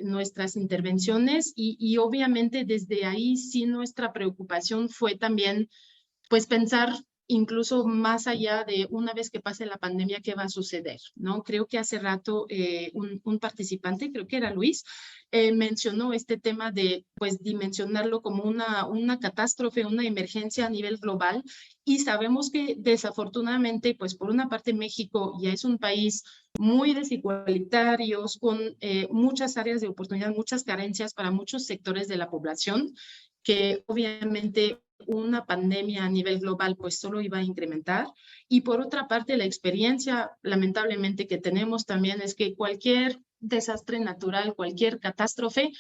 [SPEAKER 8] nuestras intervenciones y obviamente desde ahí sí nuestra preocupación fue también pues pensar incluso más allá de una vez que pase la pandemia, ¿qué va a suceder? ¿No? Creo que hace rato un participante, creo que era Luis, mencionó este tema de pues dimensionarlo como una catástrofe, una emergencia a nivel global y sabemos que desafortunadamente pues por una parte México ya es un país muy desigualitario, con muchas áreas de oportunidad, muchas carencias para muchos sectores de la población que obviamente una pandemia a nivel global pues solo iba a incrementar y por otra parte la experiencia lamentablemente que tenemos también es que cualquier desastre natural, cualquier catástrofe,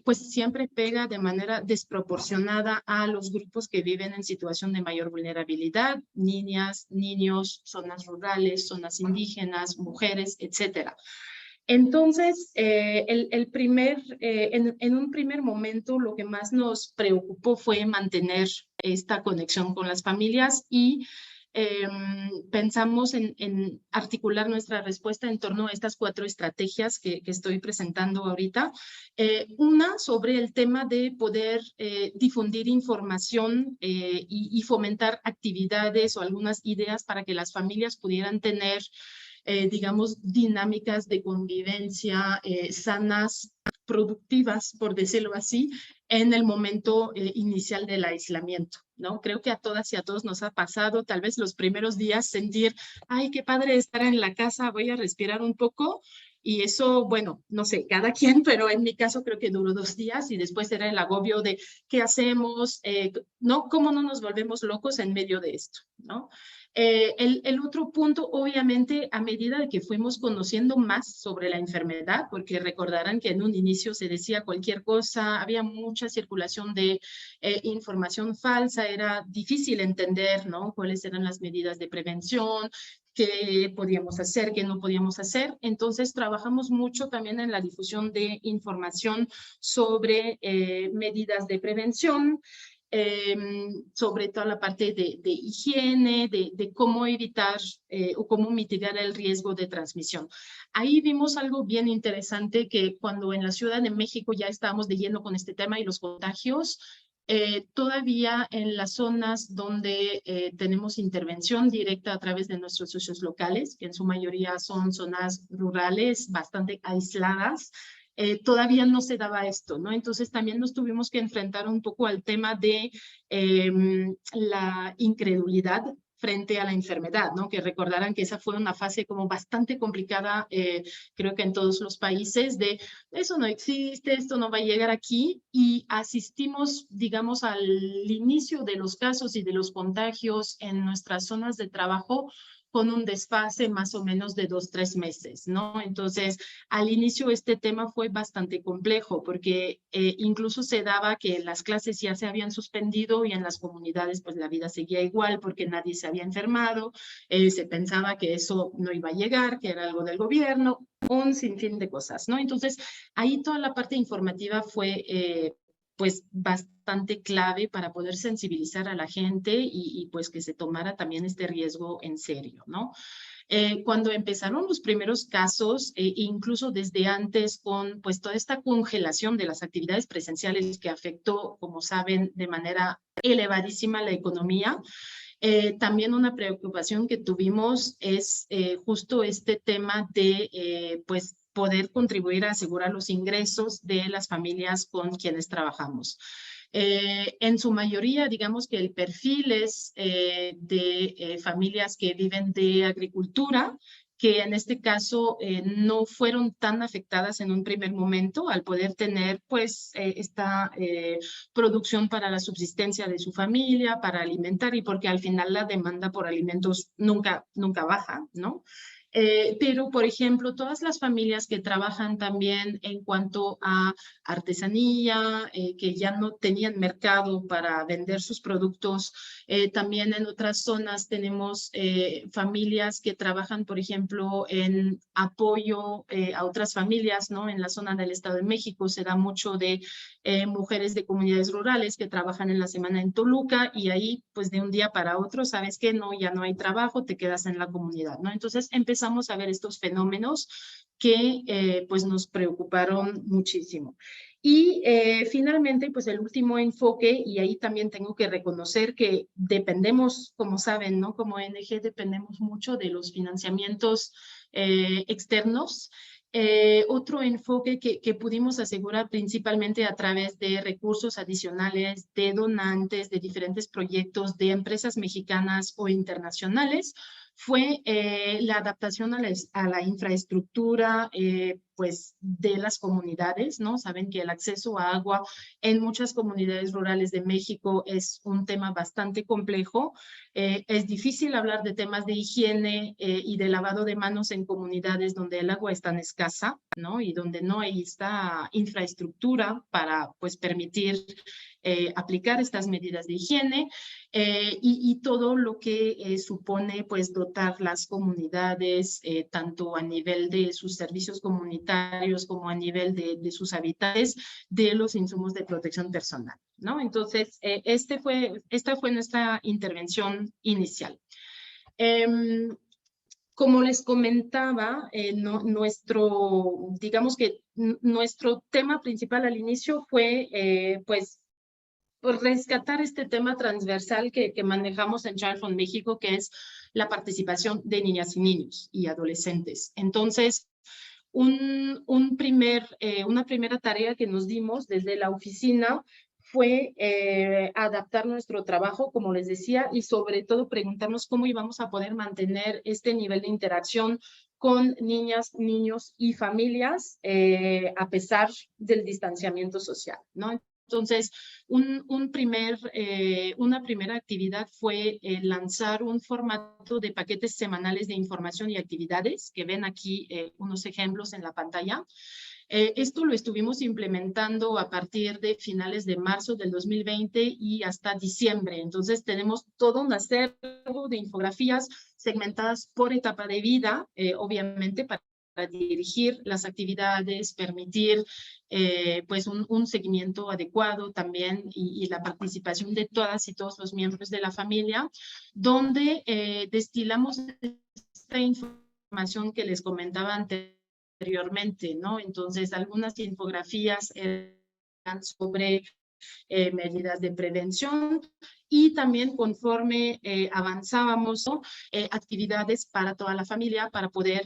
[SPEAKER 8] pues siempre pega de manera desproporcionada a los grupos que viven en situación de mayor vulnerabilidad, niñas, niños, zonas rurales, zonas indígenas, mujeres, etcétera. Entonces, en un primer momento lo que más nos preocupó fue mantener esta conexión con las familias y pensamos en articular nuestra respuesta en torno a estas 4 estrategias que estoy presentando ahorita. Una sobre el tema de poder difundir información y fomentar actividades o algunas ideas para que las familias pudieran tener digamos, dinámicas de convivencia sanas, productivas, por decirlo así, en el momento inicial del aislamiento, ¿no? Creo que a todas y a todos nos ha pasado, tal vez los primeros días, sentir, ay, qué padre estar en la casa, voy a respirar un poco, y eso, bueno, no sé, cada quien, pero en mi caso creo que duró 2 días y después era el agobio de qué hacemos, ¿no? ¿Cómo no nos volvemos locos en medio de esto, ¿no? El otro punto, obviamente, a medida de que fuimos conociendo más sobre la enfermedad, porque recordarán que en un inicio se decía cualquier cosa, había mucha circulación de información falsa, era difícil entender, ¿no? Cuáles eran las medidas de prevención, qué podíamos hacer, qué no podíamos hacer. Entonces, trabajamos mucho también en la difusión de información sobre medidas de prevención, sobre toda la parte de higiene, de cómo evitar o cómo mitigar el riesgo de transmisión. Ahí vimos algo bien interesante que cuando en la Ciudad de México ya estábamos de lleno con este tema y los contagios, todavía en las zonas donde tenemos intervención directa a través de nuestros socios locales, que en su mayoría son zonas rurales bastante aisladas, todavía no se daba esto, ¿no? Entonces también nos tuvimos que enfrentar un poco al tema de la incredulidad frente a la enfermedad, ¿no? Que recordarán que esa fue una fase como bastante complicada, creo que en todos los países, de eso no existe, esto no va a llegar aquí, y asistimos, digamos, al inicio de los casos y de los contagios en nuestras zonas de trabajo con un desfase más o menos de 2-3 meses, ¿no? Entonces, al inicio este tema fue bastante complejo porque incluso se daba que las clases ya se habían suspendido y en las comunidades pues la vida seguía igual porque nadie se había enfermado, se pensaba que eso no iba a llegar, que era algo del gobierno, un sinfín de cosas, ¿no? Entonces, ahí toda la parte informativa fue pues bastante clave para poder sensibilizar a la gente y pues que se tomara también este riesgo en serio, ¿no? Cuando empezaron los primeros casos, incluso desde antes con pues toda esta congelación de las actividades presenciales que afectó, como saben, de manera elevadísima la economía, también una preocupación que tuvimos es justo este tema de pues poder contribuir a asegurar los ingresos de las familias con quienes trabajamos. En su mayoría, digamos que el perfil es de familias que viven de agricultura, que en este caso no fueron tan afectadas en un primer momento al poder tener pues esta producción para la subsistencia de su familia, para alimentar y porque al final la demanda por alimentos nunca baja, ¿no? Pero, por ejemplo, todas las familias que trabajan también en cuanto a artesanía, que ya no tenían mercado para vender sus productos, también en otras zonas tenemos familias que trabajan, por ejemplo, en apoyo a otras familias, ¿no? En la zona del Estado de México se da mucho de mujeres de comunidades rurales que trabajan en la semana en Toluca y ahí, pues de un día para otro, ¿sabes qué? No, ya no hay trabajo, te quedas en la comunidad, ¿no? Entonces empezamos a ver estos fenómenos que pues nos preocuparon muchísimo. Y finalmente, pues el último enfoque, y ahí también tengo que reconocer que dependemos, como saben, ¿no? Como ONG dependemos mucho de los financiamientos externos. Otro enfoque que pudimos asegurar principalmente a través de recursos adicionales de donantes de diferentes proyectos de empresas mexicanas o internacionales fue la adaptación a la infraestructura pues de las comunidades, ¿no? Saben que el acceso a agua en muchas comunidades rurales de México es un tema bastante complejo. Es difícil hablar de temas de higiene y de lavado de manos en comunidades donde el agua es tan escasa, ¿no? Y donde no hay esta infraestructura para pues permitir aplicar estas medidas de higiene y todo lo que supone pues dotar las comunidades tanto a nivel de sus servicios comunitarios como a nivel de sus habitantes de los insumos de protección personal, ¿no? Entonces, esta fue nuestra intervención inicial. Como les comentaba, digamos que nuestro tema principal al inicio fue pues rescatar este tema transversal que manejamos en Child Fund México, que es la participación de niñas y niños y adolescentes. Entonces, una primera tarea que nos dimos desde la oficina fue adaptar nuestro trabajo, como les decía, y sobre todo preguntarnos cómo íbamos a poder mantener este nivel de interacción con niñas, niños y familias a pesar del distanciamiento social, ¿no? Entonces, una primera actividad fue lanzar un formato de paquetes semanales de información y actividades, que ven aquí unos ejemplos en la pantalla. Esto lo estuvimos implementando a partir de finales de marzo del 2020 y hasta diciembre. Entonces, tenemos todo un acervo de infografías segmentadas por etapa de vida, obviamente para dirigir las actividades, permitir pues un seguimiento adecuado también y la participación de todas y todos los miembros de la familia, donde destilamos esta información que les comentaba anteriormente, ¿no? Entonces, algunas infografías eran sobre medidas de prevención y también conforme avanzábamos, ¿no? Actividades para toda la familia para poder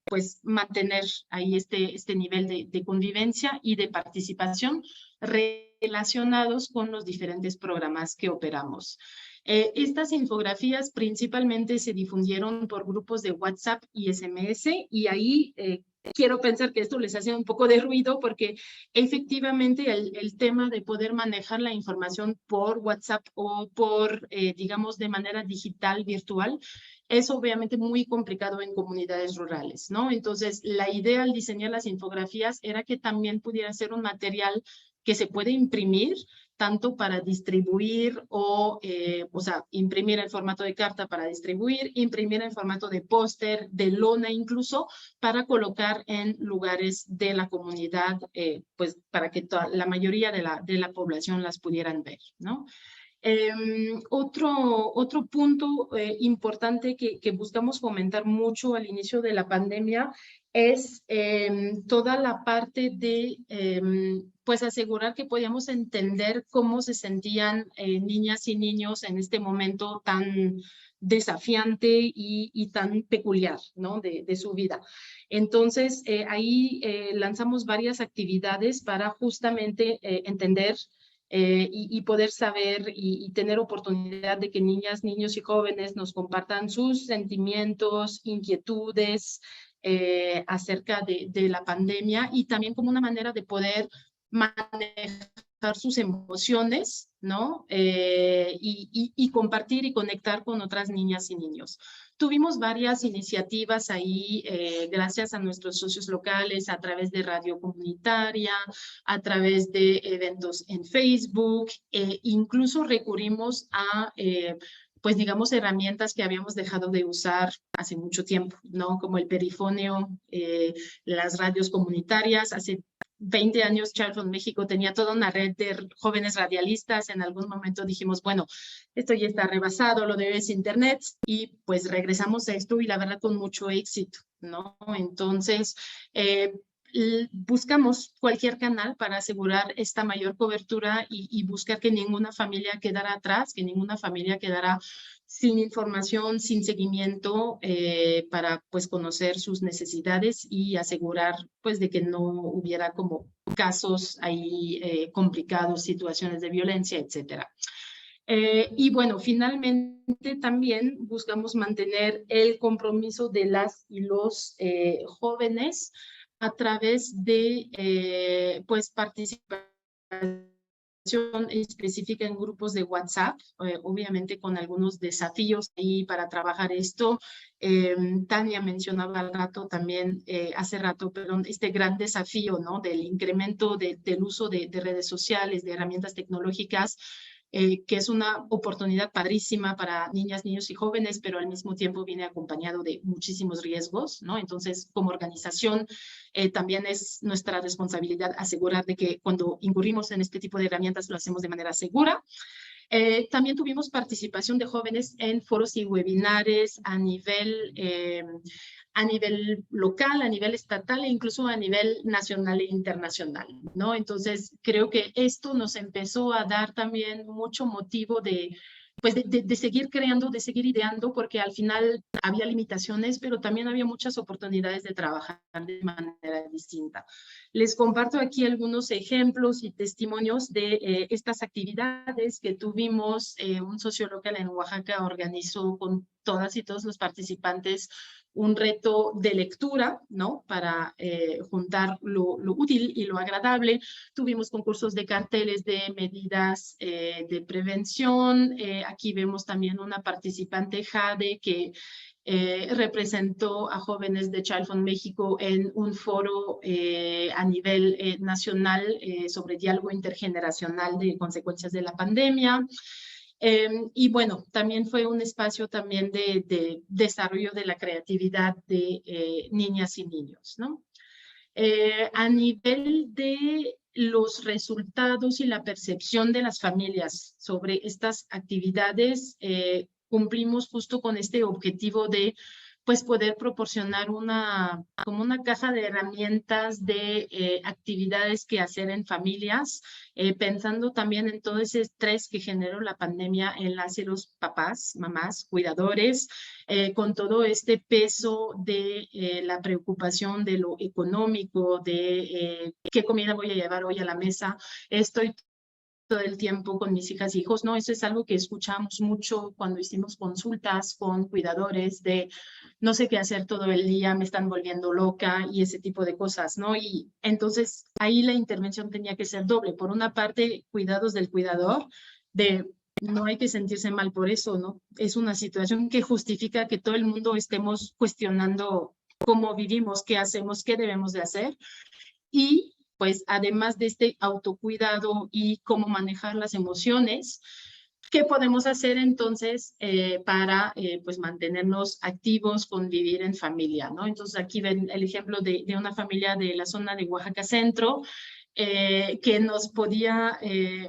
[SPEAKER 8] pues mantener ahí este nivel de convivencia y de participación relacionados con los diferentes programas que operamos. Estas infografías principalmente se difundieron por grupos de WhatsApp y SMS y ahí quiero pensar que esto les hace un poco de ruido porque efectivamente el tema de poder manejar la información por WhatsApp o por, digamos, de manera digital, virtual, es obviamente muy complicado en comunidades rurales, ¿no? Entonces, la idea al diseñar las infografías era que también pudiera ser un material que se puede imprimir tanto para distribuir o sea, imprimir en formato de carta para distribuir, imprimir en formato de póster, de lona incluso, para colocar en lugares de la comunidad, pues para que la mayoría de la población las pudieran ver, ¿no? Otro punto importante que buscamos fomentar mucho al inicio de la pandemia es toda la parte de pues asegurar que podíamos entender cómo se sentían niñas y niños en este momento tan desafiante y tan peculiar, ¿no? de su vida. Entonces, ahí lanzamos varias actividades para justamente entender y poder saber y tener oportunidad de que niñas, niños y jóvenes nos compartan sus sentimientos, inquietudes acerca de la pandemia y también como una manera de poder manejar sus emociones, ¿no? Y compartir y conectar con otras niñas y niños. Tuvimos varias iniciativas ahí, gracias a nuestros socios locales, a través de radio comunitaria, a través de eventos en Facebook, incluso recurrimos a pues digamos herramientas que habíamos dejado de usar hace mucho tiempo, ¿no? Como el perifonio, las radios comunitarias. Hace 20 años Child Fund México tenía toda una red de jóvenes radialistas. En algún momento dijimos, bueno, esto ya está rebasado, lo de internet, y pues regresamos a esto y la verdad con mucho éxito, ¿no? Entonces, buscamos cualquier canal para asegurar esta mayor cobertura y buscar que ninguna familia quedara atrás, que ninguna familia quedara sin información, sin seguimiento, para pues conocer sus necesidades y asegurar pues de que no hubiera como casos ahí complicados, situaciones de violencia, etcétera. Y bueno, finalmente también buscamos mantener el compromiso de las y los jóvenes a través de pues participación específica en grupos de WhatsApp, obviamente con algunos desafíos ahí para trabajar esto. Tania mencionaba hace rato, perdón, este gran desafío, ¿no? Del incremento del uso de redes sociales, de herramientas tecnológicas, que es una oportunidad padrísima para niñas, niños y jóvenes, pero al mismo tiempo viene acompañado de muchísimos riesgos, ¿no? Entonces, como organización, también es nuestra responsabilidad asegurar de que cuando incurrimos en este tipo de herramientas lo hacemos de manera segura. También tuvimos participación de jóvenes en foros y webinares a nivel local, a nivel estatal e incluso a nivel nacional e internacional, ¿no? Entonces, creo que esto nos empezó a dar también mucho motivo pues de seguir creando, de seguir ideando, porque al final había limitaciones, pero también había muchas oportunidades de trabajar de manera distinta. Les comparto aquí algunos ejemplos y testimonios de estas actividades que tuvimos. Un socio local en Oaxaca organizó con todas y todos los participantes un reto de lectura, ¿no? Para juntar lo útil y lo agradable. Tuvimos concursos de carteles de medidas de prevención. Aquí vemos también una participante, Jade, que representó a jóvenes de Child Fund México en un foro a nivel nacional sobre diálogo intergeneracional de consecuencias de la pandemia. Y bueno, también fue un espacio también de desarrollo de la creatividad de niñas y niños, ¿no? A nivel de los resultados y la percepción de las familias sobre estas actividades, cumplimos justo con este objetivo de pues poder proporcionar como una caja de herramientas de actividades que hacer en familias, pensando también en todo ese estrés que generó la pandemia en las y los papás, mamás, cuidadores, con todo este peso de la preocupación de lo económico, de qué comida voy a llevar hoy a la mesa. Estoy todo el tiempo con mis hijas y hijos, ¿no? Eso es algo que escuchamos mucho cuando hicimos consultas con cuidadores de no sé qué hacer todo el día, me están volviendo loca y ese tipo de cosas, ¿no? Y entonces ahí la intervención tenía que ser doble. Por una parte, cuidados del cuidador, de no hay que sentirse mal por eso, ¿no? Es una situación que justifica que todo el mundo estemos cuestionando cómo vivimos, qué hacemos, qué debemos de hacer. Y pues además de este autocuidado y cómo manejar las emociones, ¿qué podemos hacer entonces para pues mantenernos activos, convivir en familia, ¿no? Entonces aquí ven el ejemplo de una familia de la zona de Oaxaca Centro, que nos podía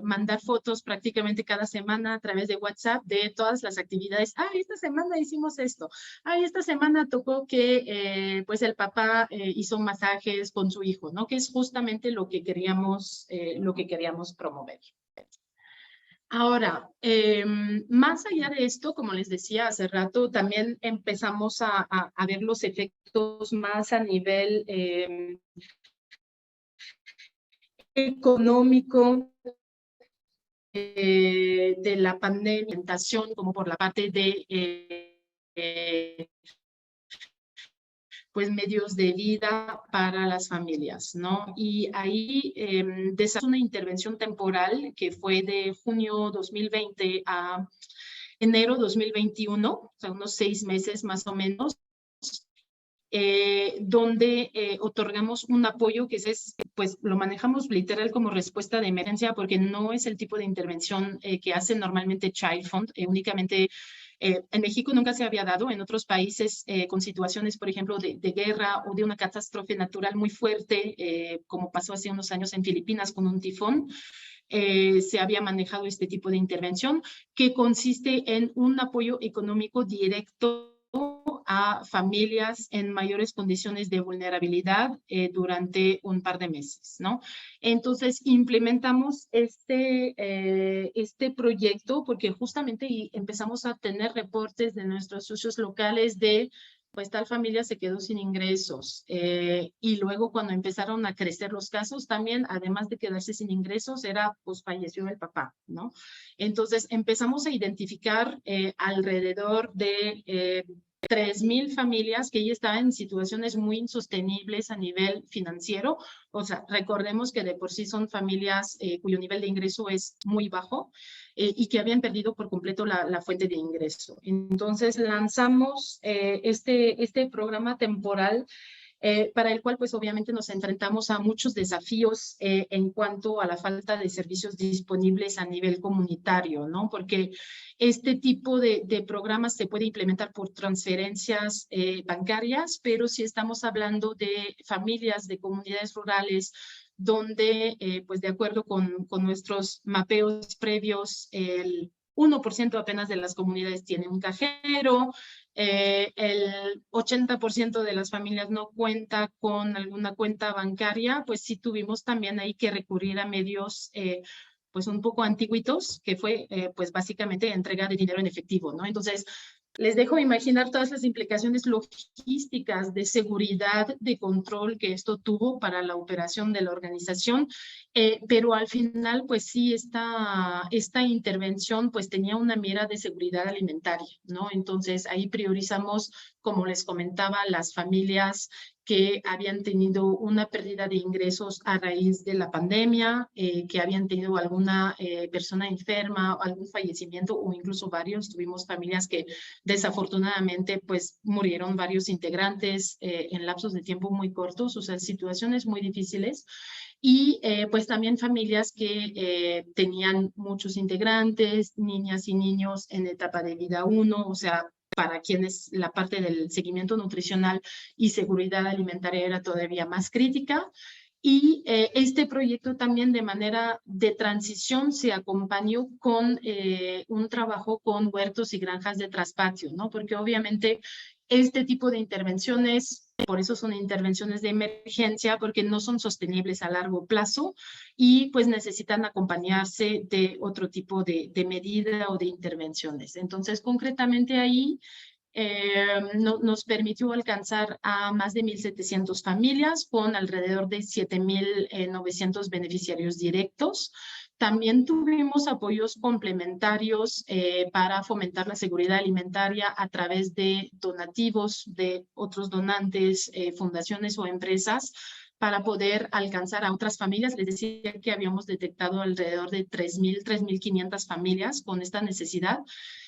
[SPEAKER 8] mandar fotos prácticamente cada semana a través de WhatsApp de todas las actividades. Ah, esta semana hicimos esto. Ah, esta semana tocó que pues el papá hizo masajes con su hijo, ¿no? Que es justamente lo que queríamos promover. Ahora, más allá de esto, como les decía hace rato, también empezamos a ver los efectos más a nivel económico de la pandemia, como por la parte de pues medios de vida para las familias, ¿no? Y ahí desarrollamos una intervención temporal que fue de junio 2020 a enero 2021, o sea, unos 6 meses más o menos, donde otorgamos un apoyo que pues lo manejamos literal como respuesta de emergencia, porque no es el tipo de intervención que hace normalmente Child Fund, únicamente en México nunca se había dado, en otros países con situaciones, por ejemplo, de guerra o de una catástrofe natural muy fuerte, como pasó hace unos años en Filipinas con un tifón. Se había manejado este tipo de intervención que consiste en un apoyo económico directo a familias en mayores condiciones de vulnerabilidad durante un par de meses, ¿no? Entonces, implementamos este proyecto porque justamente empezamos a tener reportes de nuestros socios locales de pues tal familia se quedó sin ingresos. Y luego cuando empezaron a crecer los casos, también, además de quedarse sin ingresos, pues falleció el papá, ¿no? Entonces empezamos a identificar alrededor de 3,000 familias que ya estaban en situaciones muy insostenibles a nivel financiero. O sea, recordemos que de por sí son familias cuyo nivel de ingreso es muy bajo y que habían perdido por completo la fuente de ingreso. Entonces lanzamos este programa temporal para el cual pues obviamente nos enfrentamos a muchos desafíos en cuanto a la falta de servicios disponibles a nivel comunitario, ¿no? Porque este tipo de programas se puede implementar por transferencias bancarias, pero si estamos hablando de familias de comunidades rurales donde, pues de acuerdo con nuestros mapeos previos, el 1% apenas de las comunidades tiene un cajero, el 80% de las familias no cuenta con alguna cuenta bancaria, pues sí tuvimos también ahí que recurrir a medios pues un poco antiguitos, que fue pues básicamente entrega de dinero en efectivo, ¿no? Entonces, les dejo imaginar todas las implicaciones logísticas de seguridad, de control que esto tuvo para la operación de la organización, pero al final, pues sí, esta intervención pues tenía una mira de seguridad alimentaria, ¿no? Entonces ahí priorizamos, como les comentaba, las familias que habían tenido una pérdida de ingresos a raíz de la pandemia, que habían tenido alguna persona enferma, algún fallecimiento o incluso varios. Tuvimos familias que desafortunadamente pues murieron varios integrantes en lapsos de tiempo muy cortos, o sea, situaciones muy difíciles. Y pues también familias que tenían muchos integrantes, niñas y niños en etapa de vida 1, o sea, para quienes la parte del seguimiento nutricional y seguridad alimentaria era todavía más crítica. Y este proyecto también de manera de transición se acompañó con un trabajo con huertos y granjas de traspatio, ¿no? Porque obviamente este tipo de intervenciones, por eso son intervenciones de emergencia, porque no son sostenibles a largo plazo y pues necesitan acompañarse de otro tipo de medida o de intervenciones. Entonces, concretamente ahí nos permitió alcanzar a más de 1,700 familias con alrededor de 7,900 beneficiarios directos. También tuvimos apoyos complementarios para fomentar la seguridad alimentaria a través de donativos de otros donantes, fundaciones o empresas, para poder alcanzar a otras familias. Les decía que habíamos detectado alrededor de 3,500 familias con esta necesidad.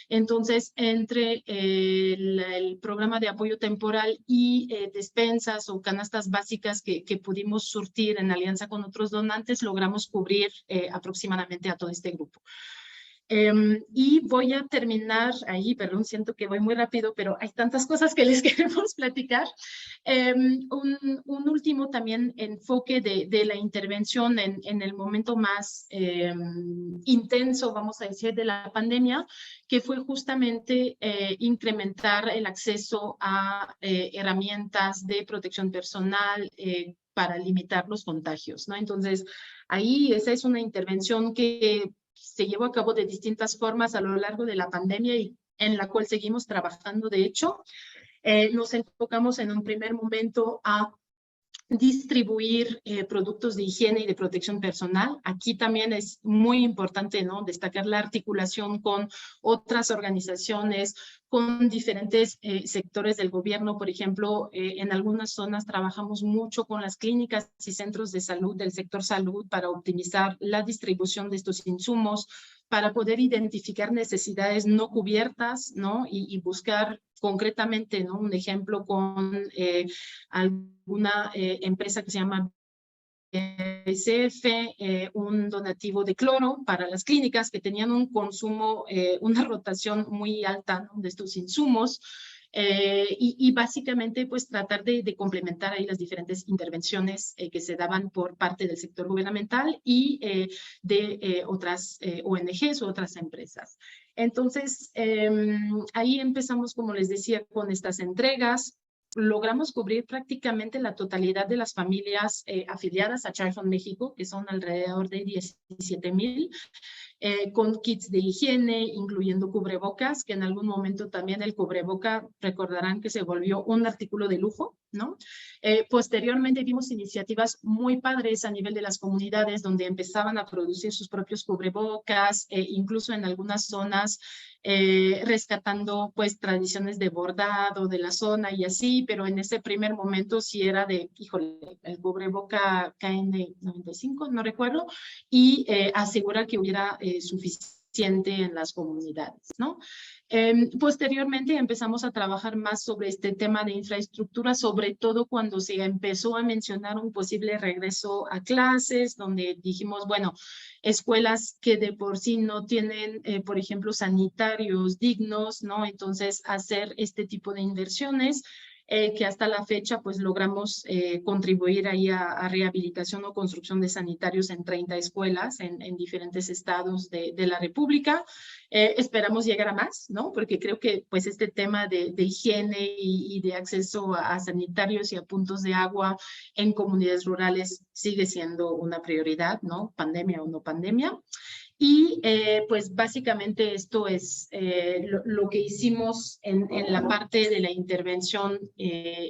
[SPEAKER 8] Entonces, entre el programa de apoyo temporal y despensas o canastas básicas que pudimos surtir en alianza con otros donantes, logramos cubrir aproximadamente a todo este grupo. Y voy a terminar ahí, perdón, siento que voy muy rápido, pero hay tantas cosas que les queremos platicar. Un último también enfoque de la intervención en el momento más intenso, vamos a decir, de la pandemia, que fue justamente incrementar el acceso a herramientas de protección personal para limitar los contagios, ¿no? Entonces, ahí esa es una intervención que se llevó a cabo de distintas formas a lo largo de la pandemia y en la cual seguimos trabajando. De hecho, nos enfocamos en un primer momento a distribuir productos de higiene y de protección personal. Aquí también es muy importante, ¿no?, destacar la articulación con otras organizaciones, con diferentes sectores del gobierno. Por ejemplo, en algunas zonas trabajamos mucho con las clínicas y centros de salud del sector salud para optimizar la distribución de estos insumos, para poder identificar necesidades no cubiertas, ¿no?, y buscar concretamente, ¿no?, un ejemplo con alguna empresa que se llama SF, un donativo de cloro para las clínicas que tenían un consumo, una rotación muy alta, ¿no?, de estos insumos. Y básicamente pues tratar de complementar ahí las diferentes intervenciones que se daban por parte del sector gubernamental y de otras ONGs u otras empresas. Entonces, ahí empezamos, como les decía, con estas entregas. Logramos cubrir prácticamente la totalidad de las familias afiliadas a Child Fund México, que son alrededor de 17,000. con kits de higiene, incluyendo cubrebocas, que en algún momento también el cubreboca, recordarán que se volvió un artículo de lujo, ¿no? Posteriormente vimos iniciativas muy padres a nivel de las comunidades donde empezaban a producir sus propios cubrebocas, incluso en algunas zonas rescatando pues tradiciones de bordado de la zona y así, pero en ese primer momento sí era de, híjole, el cubreboca KN95, no recuerdo, y asegurar que hubiera suficiente en las comunidades, ¿no? Posteriormente empezamos a trabajar más sobre este tema de infraestructura, sobre todo cuando se empezó a mencionar un posible regreso a clases, donde dijimos, bueno, escuelas que de por sí no tienen, por ejemplo, sanitarios dignos, ¿no? Entonces, hacer este tipo de inversiones que hasta la fecha pues logramos contribuir ahí a rehabilitación o construcción de sanitarios en 30 escuelas en diferentes estados de la República. Esperamos llegar a más, ¿no? Porque creo que pues este tema de higiene y de acceso a sanitarios y a puntos de agua en comunidades rurales sigue siendo una prioridad, ¿no? Pandemia o no pandemia. Y pues básicamente esto es lo que hicimos en la parte de la intervención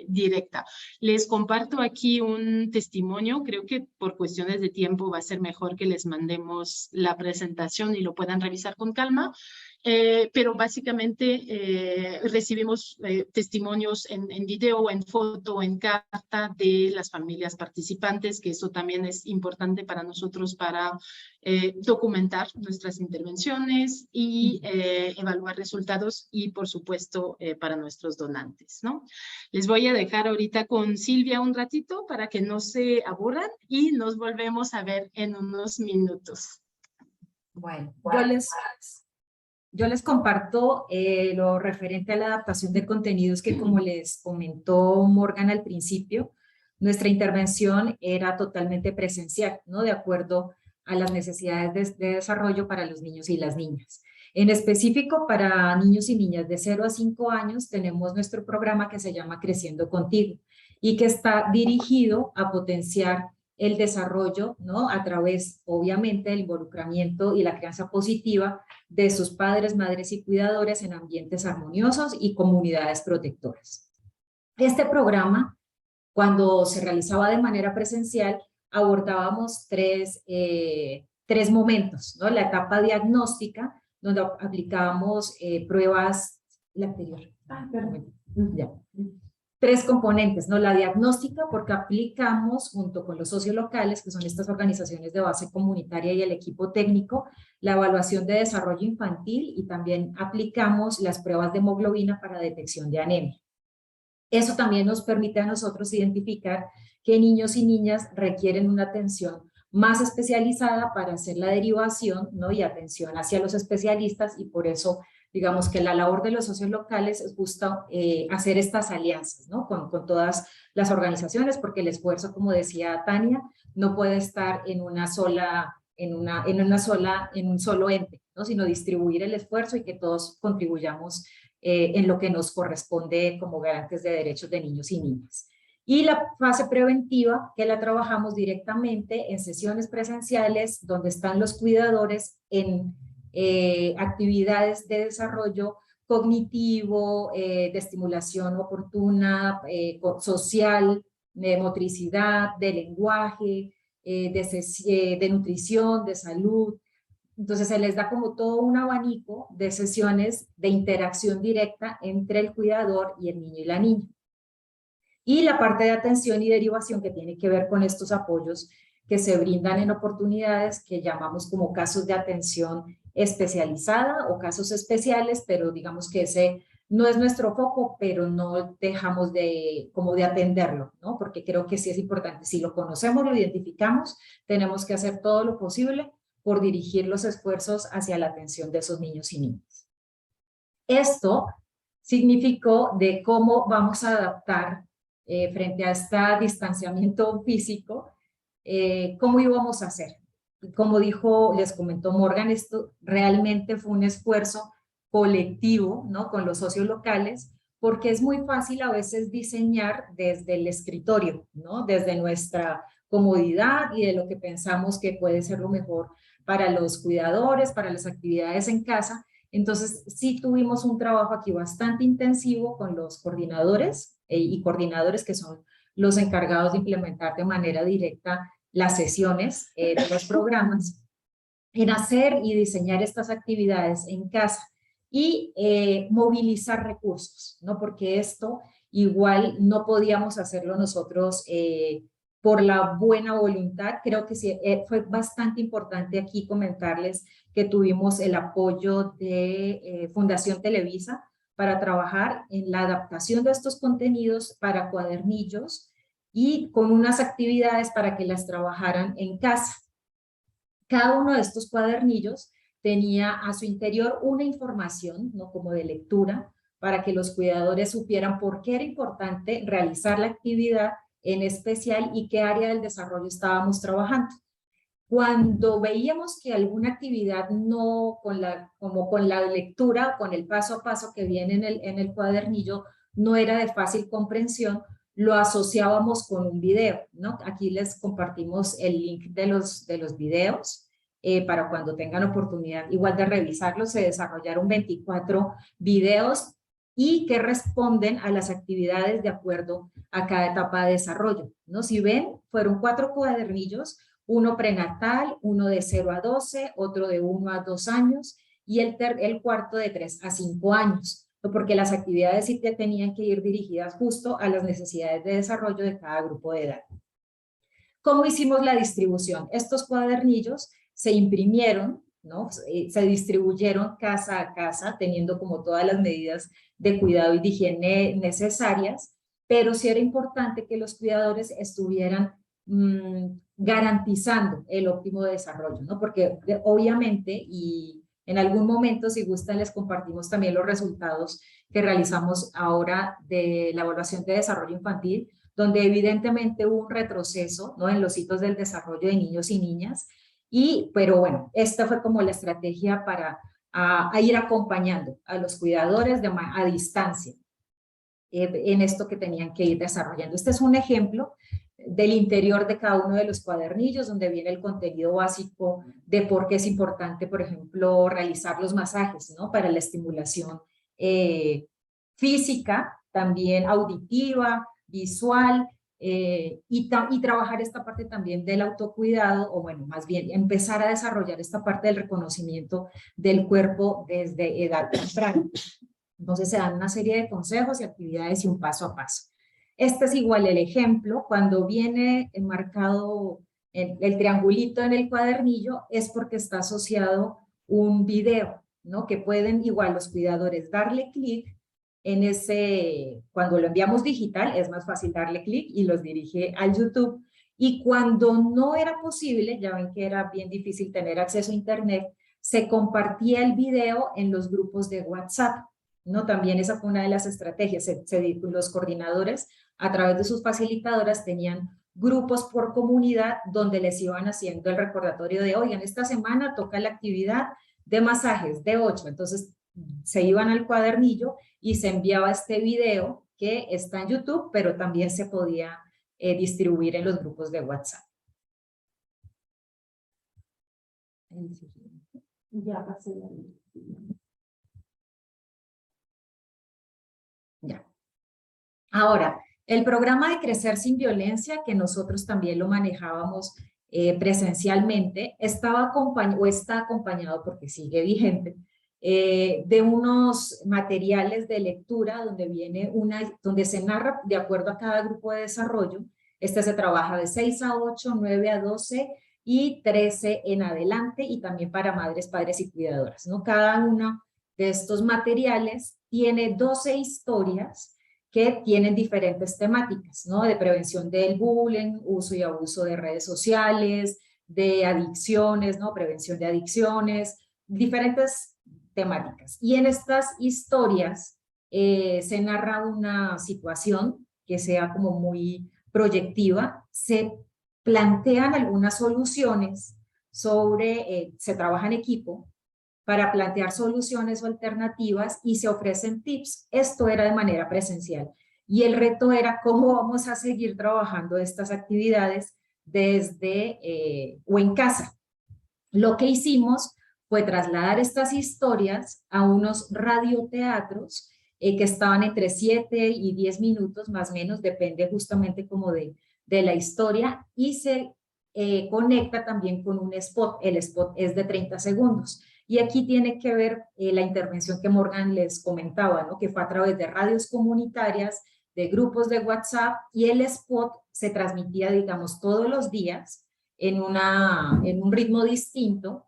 [SPEAKER 8] directa. Les comparto aquí un testimonio, creo que por cuestiones de tiempo va a ser mejor que les mandemos la presentación y lo puedan revisar con calma. Pero básicamente recibimos testimonios en video, en foto, en carta de las familias participantes, que eso también es importante para nosotros para documentar nuestras intervenciones y evaluar resultados y, por supuesto, para nuestros donantes, ¿no? Les voy a dejar ahorita con Silvia un ratito para que no se aburran y nos volvemos a ver en unos minutos.
[SPEAKER 9] Bueno, yo les comparto lo referente a la adaptación de contenidos que, como les comentó Morgan al principio, nuestra intervención era totalmente presencial, ¿no? De acuerdo a las necesidades de desarrollo para los niños y las niñas. En específico, para niños y niñas de 0 a 5 años, tenemos nuestro programa que se llama Creciendo Contigo y que está dirigido a potenciar el desarrollo, ¿no? A través, obviamente, del involucramiento y la crianza positiva de sus padres, madres y cuidadores en ambientes armoniosos y comunidades protectoras. Este programa, cuando se realizaba de manera presencial, abordábamos tres momentos, ¿no? La etapa diagnóstica, donde aplicábamos pruebas, la anterior, ya. 3 componentes, ¿no? La diagnóstica, porque aplicamos junto con los socios locales, que son estas organizaciones de base comunitaria y el equipo técnico, la evaluación de desarrollo infantil y también aplicamos las pruebas de hemoglobina para detección de anemia. Eso también nos permite a nosotros identificar qué niños y niñas requieren una atención más especializada para hacer la derivación, ¿no? Y atención hacia los especialistas, y por eso digamos que la labor de los socios locales es justo hacer estas alianzas, ¿no? Con todas las organizaciones, porque el esfuerzo, como decía Tania, no puede estar en un solo ente, ¿no? Sino distribuir el esfuerzo y que todos contribuyamos en lo que nos corresponde como garantes de derechos de niños y niñas. Y la fase preventiva, que la trabajamos directamente en sesiones presenciales, donde están los cuidadores en actividades de desarrollo cognitivo, de estimulación oportuna, social, de motricidad, de lenguaje, de nutrición, de salud. Entonces se les da como todo un abanico de sesiones de interacción directa entre el cuidador y el niño y la niña. Y la parte de atención y derivación que tiene que ver con estos apoyos que se brindan en oportunidades que llamamos como casos de atención especializada o casos especiales, pero digamos que ese no es nuestro foco, pero no dejamos de atenderlo, ¿no? Porque creo que sí es importante, si lo conocemos, lo identificamos, tenemos que hacer todo lo posible por dirigir los esfuerzos hacia la atención de esos niños y niñas. Esto significó de cómo vamos a adaptar frente a este distanciamiento físico, cómo íbamos a hacer. Como les comentó Morgan, esto realmente fue un esfuerzo colectivo, ¿no? Con los socios locales, porque es muy fácil a veces diseñar desde el escritorio, ¿no? Desde nuestra comodidad y de lo que pensamos que puede ser lo mejor para los cuidadores, para las actividades en casa. Entonces, sí tuvimos un trabajo aquí bastante intensivo con los coordinadores y coordinadores que son los encargados de implementar de manera directa las sesiones de los programas, en hacer y diseñar estas actividades en casa y movilizar recursos, ¿no? Porque esto igual no podíamos hacerlo nosotros por la buena voluntad. Creo que sí, fue bastante importante aquí comentarles que tuvimos el apoyo de Fundación Televisa para trabajar en la adaptación de estos contenidos para cuadernillos y con unas actividades para que las trabajaran en casa. Cada uno de estos cuadernillos tenía a su interior una información, ¿no? Como de lectura, para que los cuidadores supieran por qué era importante realizar la actividad en especial y qué área del desarrollo estábamos trabajando. Cuando veíamos que alguna actividad no, como con la lectura, con el paso a paso que viene en el cuadernillo, no era de fácil comprensión, lo asociábamos con un video, ¿no? Aquí les compartimos el link de los videos para cuando tengan oportunidad igual de revisarlos. Se desarrollaron 24 videos y que responden a las actividades de acuerdo a cada etapa de desarrollo, ¿no? Si ven, fueron 4 cuadernillos, uno prenatal, uno de 0 a 12, otro de 1 a 2 años y el cuarto de 3 a 5 años. Porque las actividades sí tenían que ir dirigidas justo a las necesidades de desarrollo de cada grupo de edad. ¿Cómo hicimos la distribución? Estos cuadernillos se imprimieron, ¿no? Se distribuyeron casa a casa, teniendo como todas las medidas de cuidado y de higiene necesarias, pero sí era importante que los cuidadores estuvieran garantizando el óptimo desarrollo, ¿no? Porque obviamente, y en algún momento, si gustan, les compartimos también los resultados que realizamos ahora de la evaluación de desarrollo infantil, donde evidentemente hubo un retroceso, ¿no? En los hitos del desarrollo de niños y niñas, pero bueno, esta fue como la estrategia para ir acompañando a los cuidadores a distancia en esto que tenían que ir desarrollando. Este es un ejemplo del interior de cada uno de los cuadernillos, donde viene el contenido básico de por qué es importante, por ejemplo, realizar los masajes, ¿no? Para la estimulación física, también auditiva, visual, y trabajar esta parte también del autocuidado, o bueno, más bien empezar a desarrollar esta parte del reconocimiento del cuerpo desde edad temprana. Entonces se dan una serie de consejos y actividades y un paso a paso. Este es igual el ejemplo, cuando viene marcado el triangulito en el cuadernillo es porque está asociado un video, ¿no? Que pueden igual los cuidadores darle clic en ese, cuando lo enviamos digital es más fácil darle clic y los dirige al YouTube, y cuando no era posible, ya ven que era bien difícil tener acceso a internet, se compartía el video en los grupos de WhatsApp, ¿no? También esa fue una de las estrategias. Los coordinadores a través de sus facilitadoras tenían grupos por comunidad donde les iban haciendo el recordatorio de, oigan, esta semana toca la actividad de masajes de 8, entonces se iban al cuadernillo y se enviaba este video que está en YouTube, pero también se podía distribuir en los grupos de WhatsApp.
[SPEAKER 2] Ya pasé la...
[SPEAKER 9] Ya. Ahora, el programa de Crecer Sin Violencia, que nosotros también lo manejábamos presencialmente, estaba acompañado, o está acompañado porque sigue vigente, de unos materiales de lectura donde se narra de acuerdo a cada grupo de desarrollo. Este se trabaja de 6 a 8, 9 a 12 y 13 en adelante, y también para madres, padres y cuidadoras, ¿no? Cada uno de estos materiales tiene 12 historias que tienen diferentes temáticas, ¿no? De prevención del bullying, uso y abuso de redes sociales, de adicciones, ¿no? Prevención de adicciones, diferentes temáticas. Y en estas historias se narra una situación que sea como muy proyectiva, se plantean algunas soluciones sobre, se trabaja en equipo para plantear soluciones o alternativas y se ofrecen tips. Esto era de manera presencial. Y el reto era cómo vamos a seguir trabajando estas actividades desde o en casa. Lo que hicimos fue trasladar estas historias a unos radioteatros que estaban entre 7 y 10 minutos, más o menos, depende justamente como de la historia, y se conecta también con un spot. El spot es de 30 segundos. Y aquí tiene que ver la intervención que Morgan les comentaba, ¿no? Que fue a través de radios comunitarias, de grupos de WhatsApp, y el spot se transmitía, digamos, todos los días en un ritmo distinto,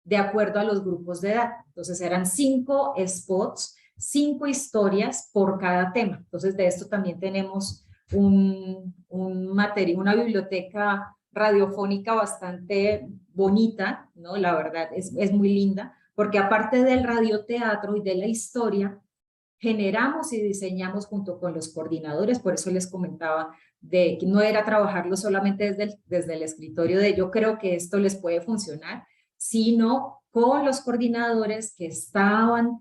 [SPEAKER 9] de acuerdo a los grupos de edad. Entonces eran 5 spots, 5 historias por cada tema. Entonces de esto también tenemos una biblioteca radiofónica bastante bonita, ¿no? La verdad es muy linda, porque aparte del radioteatro y de la historia, generamos y diseñamos junto con los coordinadores, por eso les comentaba de que no era trabajarlo solamente desde el escritorio de yo creo que esto les puede funcionar, sino con los coordinadores que estaban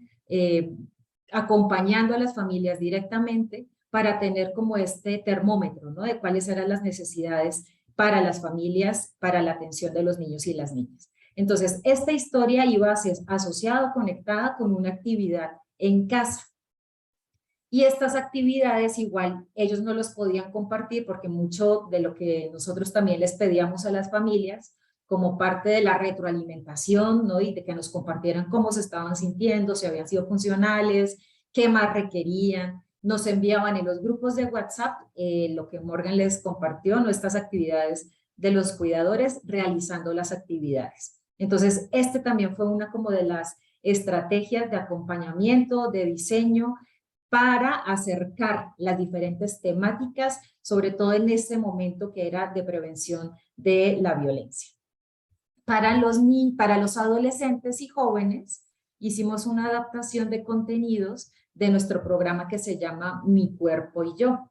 [SPEAKER 9] acompañando a las familias directamente para tener como este termómetro, ¿no? De cuáles eran las necesidades para las familias, para la atención de los niños y las niñas. Entonces, esta historia iba a ser asociada, conectada con una actividad en casa. Y estas actividades igual ellos no los podían compartir porque mucho de lo que nosotros también les pedíamos a las familias como parte de la retroalimentación, ¿no? Y de que nos compartieran cómo se estaban sintiendo, si habían sido funcionales, qué más requerían. Nos enviaban en los grupos de WhatsApp lo que Morgan les compartió, nuestras actividades de los cuidadores realizando las actividades. Entonces, este también fue una como de las estrategias de acompañamiento, de diseño, para acercar las diferentes temáticas, sobre todo en este momento que era de prevención de la violencia. Para los adolescentes y jóvenes, hicimos una adaptación de contenidos de nuestro programa que se llama Mi Cuerpo y Yo.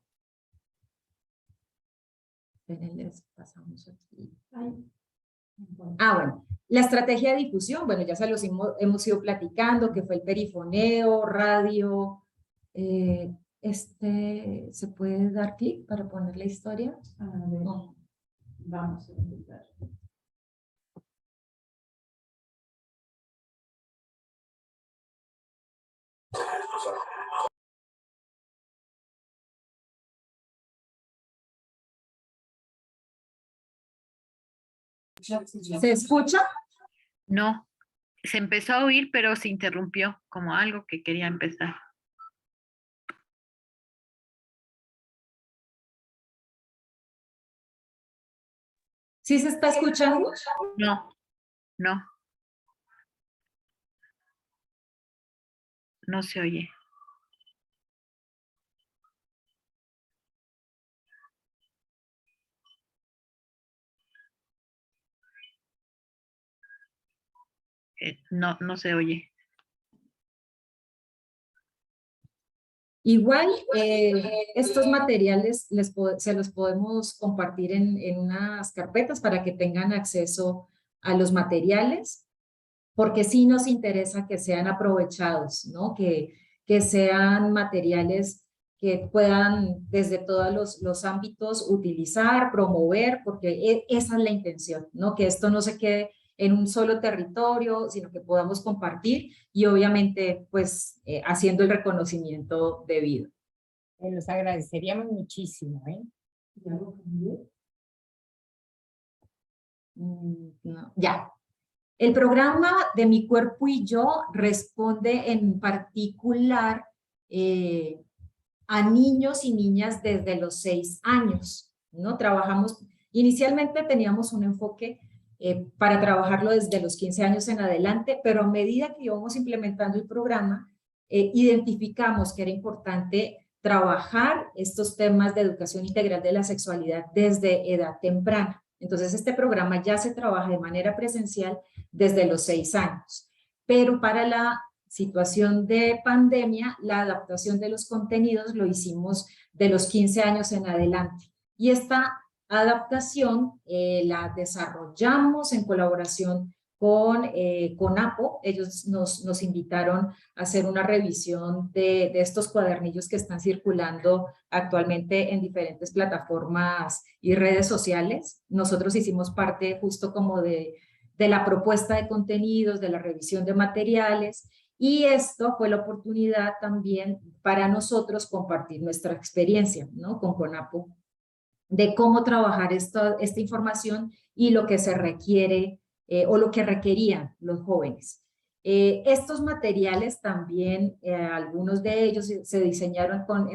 [SPEAKER 9] Les pasamos aquí. Bueno, la estrategia de difusión, bueno, ya se los hemos ido platicando, que fue el perifoneo, radio. ¿Se puede dar clic para poner la historia? A ver, no. Vamos a intentar. ¿Se escucha?
[SPEAKER 3] No, se empezó a oír, pero se interrumpió, como algo que quería empezar.
[SPEAKER 9] ¿Sí se está escuchando?
[SPEAKER 3] No, no. No se oye. No, no se oye.
[SPEAKER 9] Igual, estos materiales se los podemos compartir en unas carpetas para que tengan acceso a los materiales, porque sí nos interesa que sean aprovechados, ¿no? Que sean materiales que puedan desde todos los ámbitos utilizar, promover, porque esa es la intención, ¿no? Que esto no se quede en un solo territorio, sino que podamos compartir y obviamente pues haciendo el reconocimiento debido.
[SPEAKER 2] Los agradeceríamos muchísimo, ¿eh?
[SPEAKER 9] ¿Ya lo cambié? No, ya. El programa de Mi Cuerpo y Yo responde en particular a niños y niñas desde los 6 años, ¿no? Inicialmente teníamos un enfoque para trabajarlo desde los 15 años en adelante, pero a medida que íbamos implementando el programa, identificamos que era importante trabajar estos temas de educación integral de la sexualidad desde edad temprana. Entonces, este programa ya se trabaja de manera presencial desde los 6 años, pero para la situación de pandemia, la adaptación de los contenidos lo hicimos de los 15 años en adelante. Y esta adaptación la desarrollamos en colaboración con APO. Ellos nos invitaron a hacer una revisión de estos cuadernillos que están circulando actualmente en diferentes plataformas y redes sociales. Nosotros hicimos parte justo como de de la propuesta de contenidos, de la revisión de materiales, y esto fue la oportunidad también para nosotros compartir nuestra experiencia, ¿no? Con CONAPO, de cómo trabajar esta información y lo que se requiere o lo que requerían los jóvenes. Estos materiales también, algunos de ellos se diseñaron con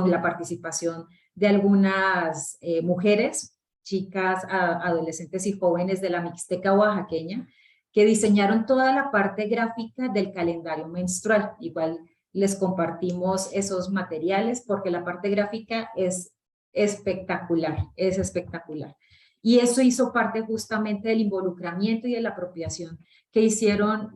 [SPEAKER 9] la participación de algunas mujeres, chicas, adolescentes y jóvenes de la Mixteca oaxaqueña, que diseñaron toda la parte gráfica del calendario menstrual. Igual les compartimos esos materiales porque la parte gráfica es espectacular, es espectacular. Y eso hizo parte justamente del involucramiento y de la apropiación que hicieron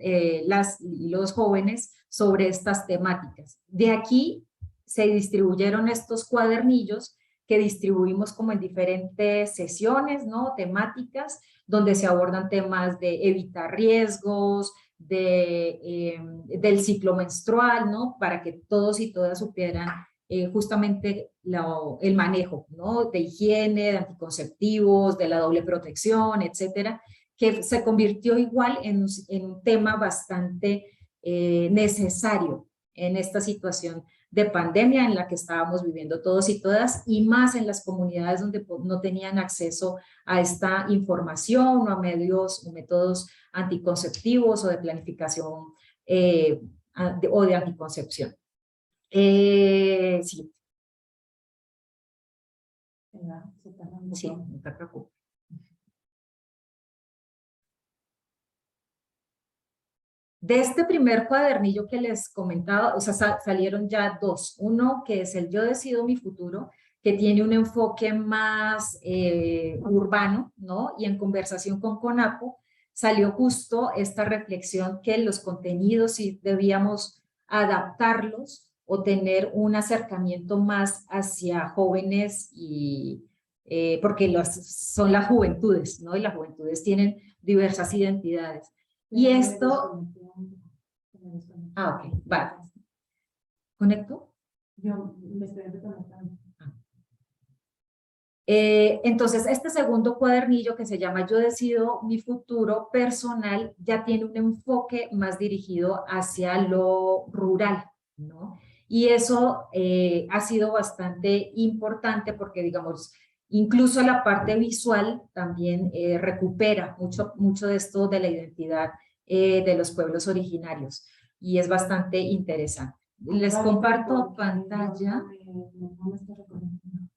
[SPEAKER 9] los jóvenes sobre estas temáticas. De aquí se distribuyeron estos cuadernillos que distribuimos como en diferentes sesiones, ¿no? Temáticas, donde se abordan temas de evitar riesgos, del ciclo menstrual, ¿no? Para que todos y todas supieran justamente el manejo, ¿no? De higiene, de anticonceptivos, de la doble protección, etcétera, que se convirtió igual en un tema bastante necesario en esta situación de pandemia en la que estábamos viviendo todos y todas, y más en las comunidades donde no tenían acceso a esta información o a medios o métodos anticonceptivos o de planificación o de anticoncepción. Sí. Sí, no te preocupes. De este primer cuadernillo que les comentaba, o sea, salieron ya dos. Uno que es el Yo decido mi futuro, que tiene un enfoque más urbano, ¿no? Y en conversación con CONAPO salió justo esta reflexión que los contenidos sí debíamos adaptarlos o tener un acercamiento más hacia jóvenes y porque son las juventudes, ¿no? Y las juventudes tienen diversas identidades. Y esto... Ah, ok, vale. ¿Conecto?
[SPEAKER 10] Yo me estoy reconectando.
[SPEAKER 9] Entonces, este segundo cuadernillo que se llama Yo decido mi futuro personal ya tiene un enfoque más dirigido hacia lo rural, ¿no? Y eso ha sido bastante importante porque, digamos, incluso la parte visual también recupera mucho de esto de la identidad de los pueblos originarios y es bastante interesante. Les comparto pantalla.
[SPEAKER 10] No me está reconectando.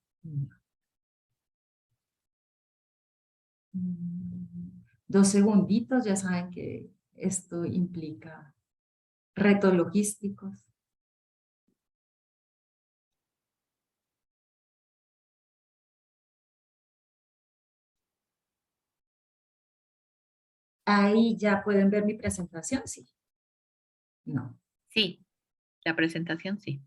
[SPEAKER 9] 2 segunditos, ya saben que esto implica retos logísticos. Ahí ya pueden ver mi presentación, ¿sí? No.
[SPEAKER 3] Sí, la presentación sí.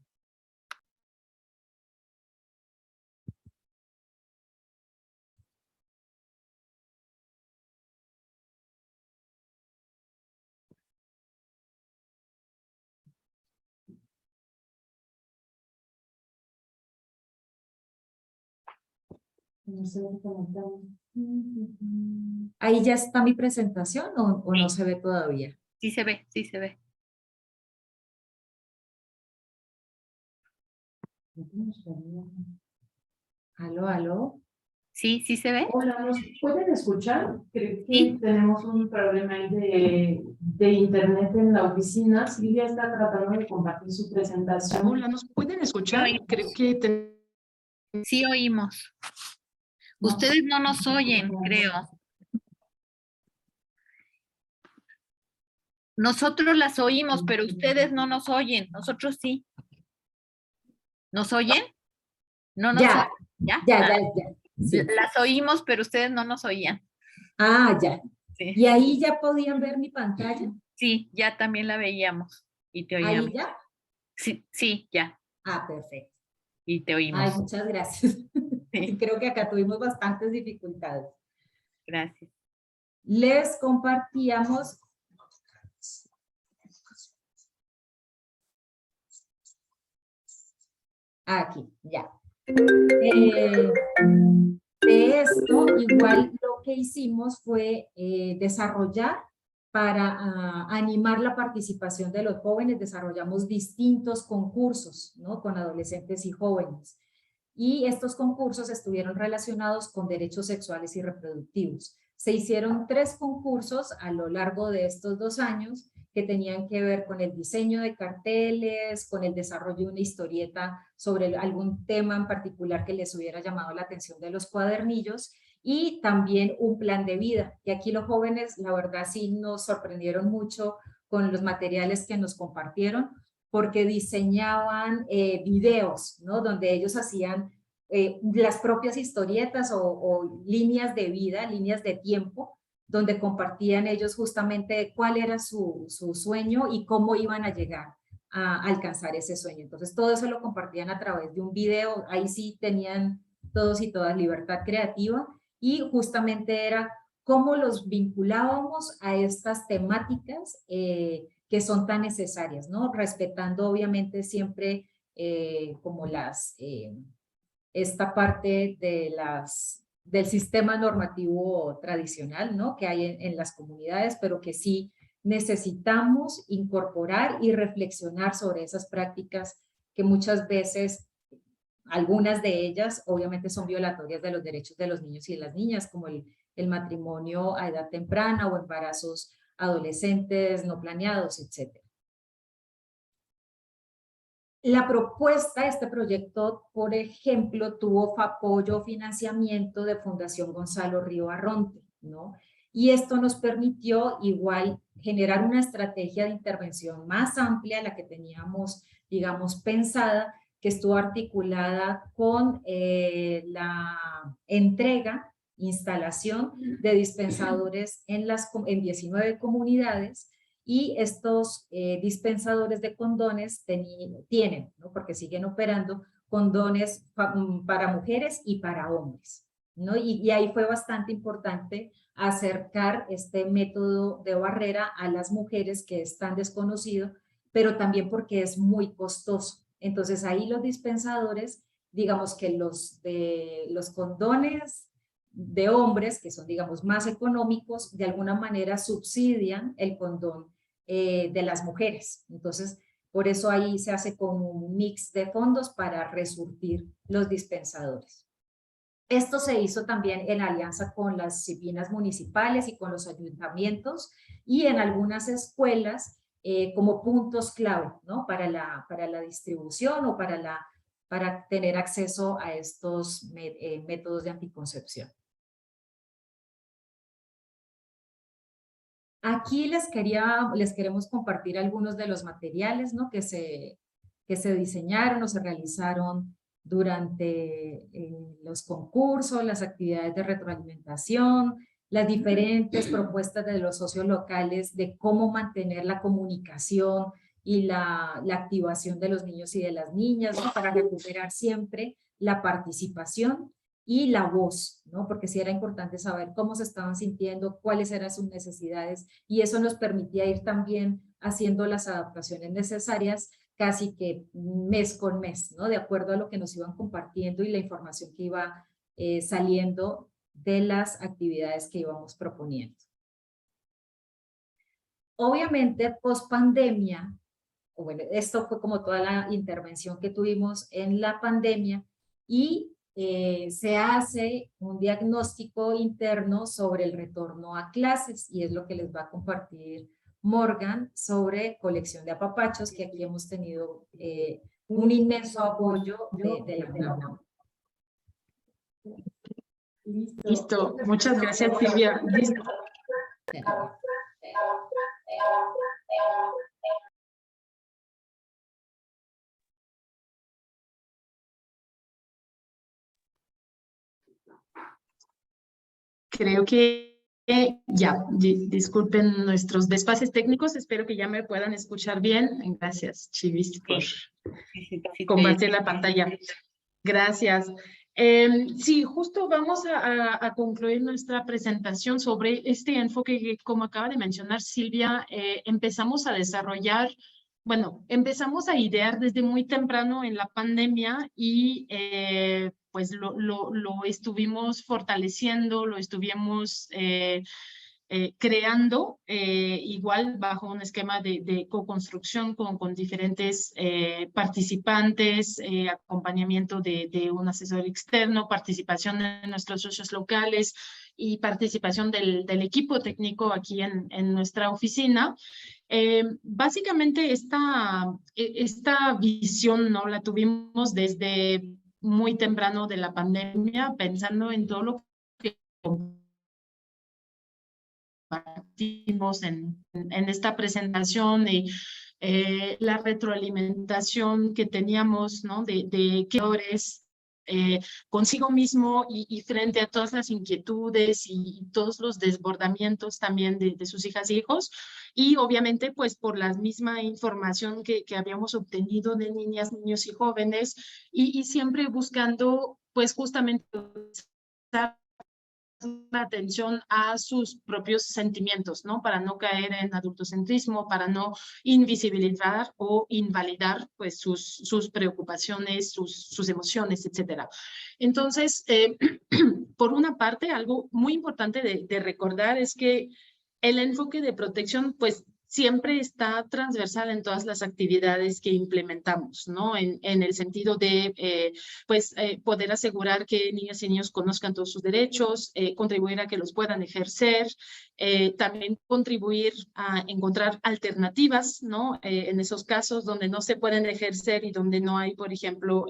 [SPEAKER 9] Ahí ya está mi presentación o no
[SPEAKER 3] Sí.
[SPEAKER 9] se ve todavía.
[SPEAKER 3] Sí se ve, sí se ve.
[SPEAKER 9] Aló, aló.
[SPEAKER 3] Sí, sí se ve.
[SPEAKER 10] Hola, ¿nos pueden escuchar? Creo que
[SPEAKER 3] Sí.
[SPEAKER 10] tenemos un problema ahí de internet en la oficina. Silvia está tratando de compartir su presentación. Hola, ¿nos pueden escuchar?
[SPEAKER 3] Sí,
[SPEAKER 10] Creo que
[SPEAKER 3] sí oímos. Ustedes no nos oyen, creo. Nosotros las oímos, pero ustedes no nos oyen. Nosotros sí. ¿Nos oyen? No nos
[SPEAKER 9] Ya,
[SPEAKER 3] oyen. ¿Ya?
[SPEAKER 9] ya,
[SPEAKER 3] Ah,
[SPEAKER 9] ya, ya. Sí.
[SPEAKER 3] las oímos, pero ustedes no nos oían.
[SPEAKER 9] Ah, ya.
[SPEAKER 3] Sí.
[SPEAKER 9] ¿Y ahí ya podían ver mi pantalla?
[SPEAKER 3] Sí, ya también la veíamos y te
[SPEAKER 9] ¿Ahí
[SPEAKER 3] oíamos.
[SPEAKER 9] ya?
[SPEAKER 3] Sí, sí, ya.
[SPEAKER 9] Ah, perfecto.
[SPEAKER 3] Y te
[SPEAKER 9] Ay,
[SPEAKER 3] oímos.
[SPEAKER 9] muchas gracias.
[SPEAKER 3] Sí.
[SPEAKER 9] Creo que acá tuvimos bastantes dificultades.
[SPEAKER 3] Gracias.
[SPEAKER 9] Les compartíamos. Aquí, ya. De esto esto igual lo que hicimos fue desarrollar para animar la participación de los jóvenes, desarrollamos distintos concursos, ¿no? Con adolescentes y jóvenes. Y estos concursos estuvieron relacionados con derechos sexuales y reproductivos. Se hicieron 3 concursos a lo largo de estos 2 años que tenían que ver con el diseño de carteles, con el desarrollo de una historieta sobre algún tema en particular que les hubiera llamado la atención de los cuadernillos, y también un plan de vida. Y aquí los jóvenes, la verdad, sí nos sorprendieron mucho con los materiales que nos compartieron, porque diseñaban videos, ¿no? Donde ellos hacían las propias historietas o líneas de vida, líneas de tiempo, donde compartían ellos justamente cuál era su sueño y cómo iban a llegar a alcanzar ese sueño. Entonces todo eso lo compartían a través de un video, ahí sí tenían todos y todas libertad creativa, y justamente era cómo los vinculábamos a estas temáticas que son tan necesarias, ¿no? Respetando obviamente siempre como esta parte de del sistema normativo tradicional, ¿no? Que hay en las comunidades, pero que sí necesitamos incorporar y reflexionar sobre esas prácticas que muchas veces, algunas de ellas obviamente son violatorias de los derechos de los niños y de las niñas, como el matrimonio a edad temprana o embarazos adolescentes no planeados, etc. La propuesta, este proyecto, por ejemplo, tuvo apoyo o financiamiento de Fundación Gonzalo Río Arronte, ¿no? Y esto nos permitió igual generar una estrategia de intervención más amplia a la que teníamos, digamos, pensada, que estuvo articulada con la entrega, instalación de dispensadores en 19 comunidades, y estos dispensadores de condones tienen, ¿no? Porque siguen operando condones para mujeres y para hombres, ¿no? Y ahí fue bastante importante acercar este método de barrera a las mujeres, que es tan desconocido, pero también porque es muy costoso. Entonces ahí los dispensadores, digamos que los condones de hombres, que son, digamos, más económicos, de alguna manera subsidian el condón de las mujeres. Entonces, por eso ahí se hace como un mix de fondos para resurtir los dispensadores. Esto se hizo también en alianza con las CIPINAs municipales y con los ayuntamientos, y en algunas escuelas como puntos clave, ¿no? Para la distribución o para tener acceso a estos métodos de anticoncepción. Aquí les queremos compartir algunos de los materiales, ¿no? que se diseñaron o se realizaron durante los concursos, las actividades de retroalimentación, las diferentes propuestas de los socios locales de cómo mantener la comunicación y la activación de los niños y de las niñas, ¿no? Para recuperar siempre la participación y la voz, ¿no? Porque sí era importante saber cómo se estaban sintiendo, cuáles eran sus necesidades, y eso nos permitía ir también haciendo las adaptaciones necesarias casi que mes con mes, ¿no? De acuerdo a lo que nos iban compartiendo y la información que iba saliendo de las actividades que íbamos proponiendo. Obviamente, post pandemia, bueno, esto fue como toda la intervención que tuvimos en la pandemia, y se hace un diagnóstico interno sobre el retorno a clases, y es lo que les va a compartir Morgan sobre colección de apapachos, que aquí hemos tenido un inmenso apoyo de la UNAM.
[SPEAKER 8] Listo, muchas gracias, Silvia. Listo. Creo que ya, disculpen nuestros desfases técnicos, espero que ya me puedan escuchar bien. Gracias, Chivis, por compartir la pantalla. Gracias. Sí, justo vamos a concluir nuestra presentación sobre este enfoque que, como acaba de mencionar Silvia, empezamos a desarrollar, bueno, empezamos a idear desde muy temprano en la pandemia, y pues lo estuvimos fortaleciendo, lo estuvimos creando, igual bajo un esquema de co-construcción con diferentes participantes, acompañamiento de un asesor externo, participación de nuestros socios locales y participación del equipo técnico aquí en nuestra oficina. Básicamente esta visión, ¿no?, la tuvimos desde muy temprano de la pandemia, pensando en todo lo que compartimos en esta presentación y la retroalimentación que teníamos, ¿no?, de creadores consigo mismo y frente a todas las inquietudes y todos los desbordamientos también de sus hijas e hijos, y obviamente pues por la misma información que habíamos obtenido de niñas, niños y jóvenes, y siempre buscando pues justamente atención a sus propios sentimientos, ¿no? Para no caer en adultocentrismo, para no invisibilizar o invalidar pues sus preocupaciones, sus emociones, etcétera. Entonces, por una parte, algo muy importante de recordar es que el enfoque de protección pues siempre está transversal en todas las actividades que implementamos, ¿no? En el sentido de, poder asegurar que niñas y niños conozcan todos sus derechos, contribuir a que los puedan ejercer, también contribuir a encontrar alternativas, ¿no? En esos casos donde no se pueden ejercer y donde no hay, por ejemplo,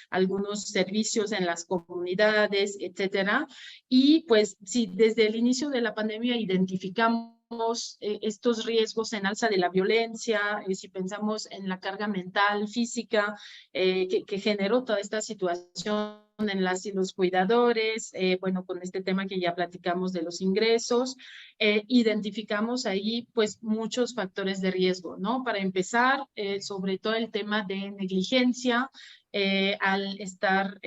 [SPEAKER 8] algunos servicios en las comunidades, etcétera. Y pues, si desde el inicio de la pandemia identificamos estos riesgos en alza de la violencia, si pensamos en la carga mental, física, que generó toda esta situación en las y los cuidadores, bueno, con este tema que ya platicamos de los ingresos, identificamos ahí pues muchos factores de riesgo, ¿no? Para empezar, sobre todo el tema de negligencia, al estar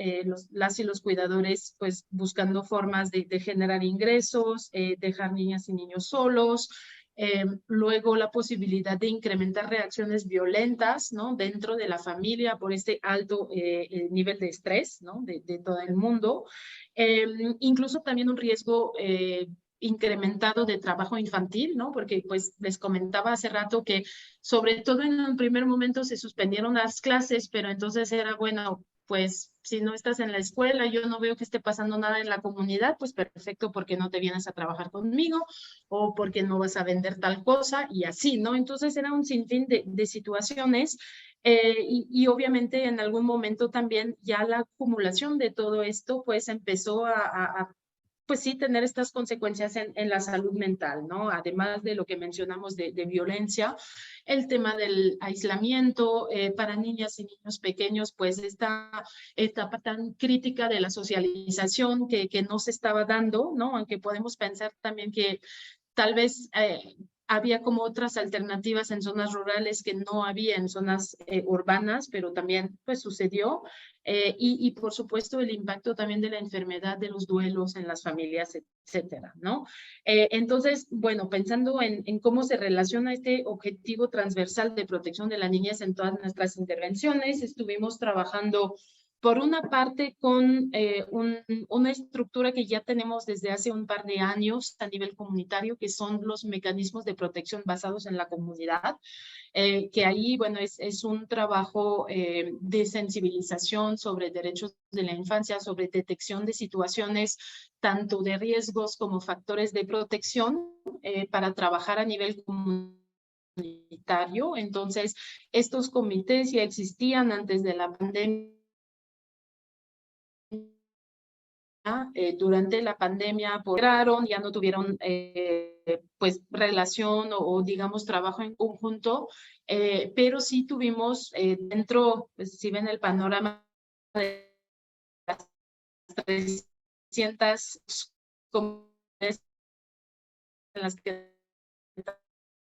[SPEAKER 8] las y los cuidadores pues buscando formas de generar ingresos, dejar niñas y niños solos, luego la posibilidad de incrementar reacciones violentas, ¿no?, dentro de la familia por este alto nivel de estrés, ¿no?, de todo el mundo, incluso también un riesgo incrementado de trabajo infantil, ¿no? Porque pues les comentaba hace rato que sobre todo en un primer momento se suspendieron las clases, pero entonces era, bueno, pues si no estás en la escuela, yo no veo que esté pasando nada en la comunidad, pues perfecto, porque no te vienes a trabajar conmigo o porque no vas a vender tal cosa y así, ¿no? Entonces era un sinfín de situaciones y obviamente en algún momento también ya la acumulación de todo esto pues empezó a pues sí, tener estas consecuencias en la salud mental, ¿no? Además de lo que mencionamos de violencia, el tema del aislamiento para niñas y niños pequeños, pues esta etapa tan crítica de la socialización que no se estaba dando, ¿no? Aunque podemos pensar también que tal vez había como otras alternativas en zonas rurales que no había en zonas urbanas, pero también pues sucedió. Y por supuesto el impacto también de la enfermedad, de los duelos en las familias, etcétera, ¿no? Entonces, bueno, pensando en cómo se relaciona este objetivo transversal de protección de la niñez en todas nuestras intervenciones, estuvimos trabajando por una parte con una estructura que ya tenemos desde hace un par de años a nivel comunitario, que son los mecanismos de protección basados en la comunidad, que ahí, bueno, es un trabajo de sensibilización sobre derechos de la infancia, sobre detección de situaciones tanto de riesgos como factores de protección para trabajar a nivel comunitario. Entonces, estos comités ya existían antes de la pandemia. Durante la pandemia ya no tuvieron pues relación o digamos trabajo en conjunto, pero sí tuvimos dentro, pues, si ven el panorama de las 300 comunidades en las que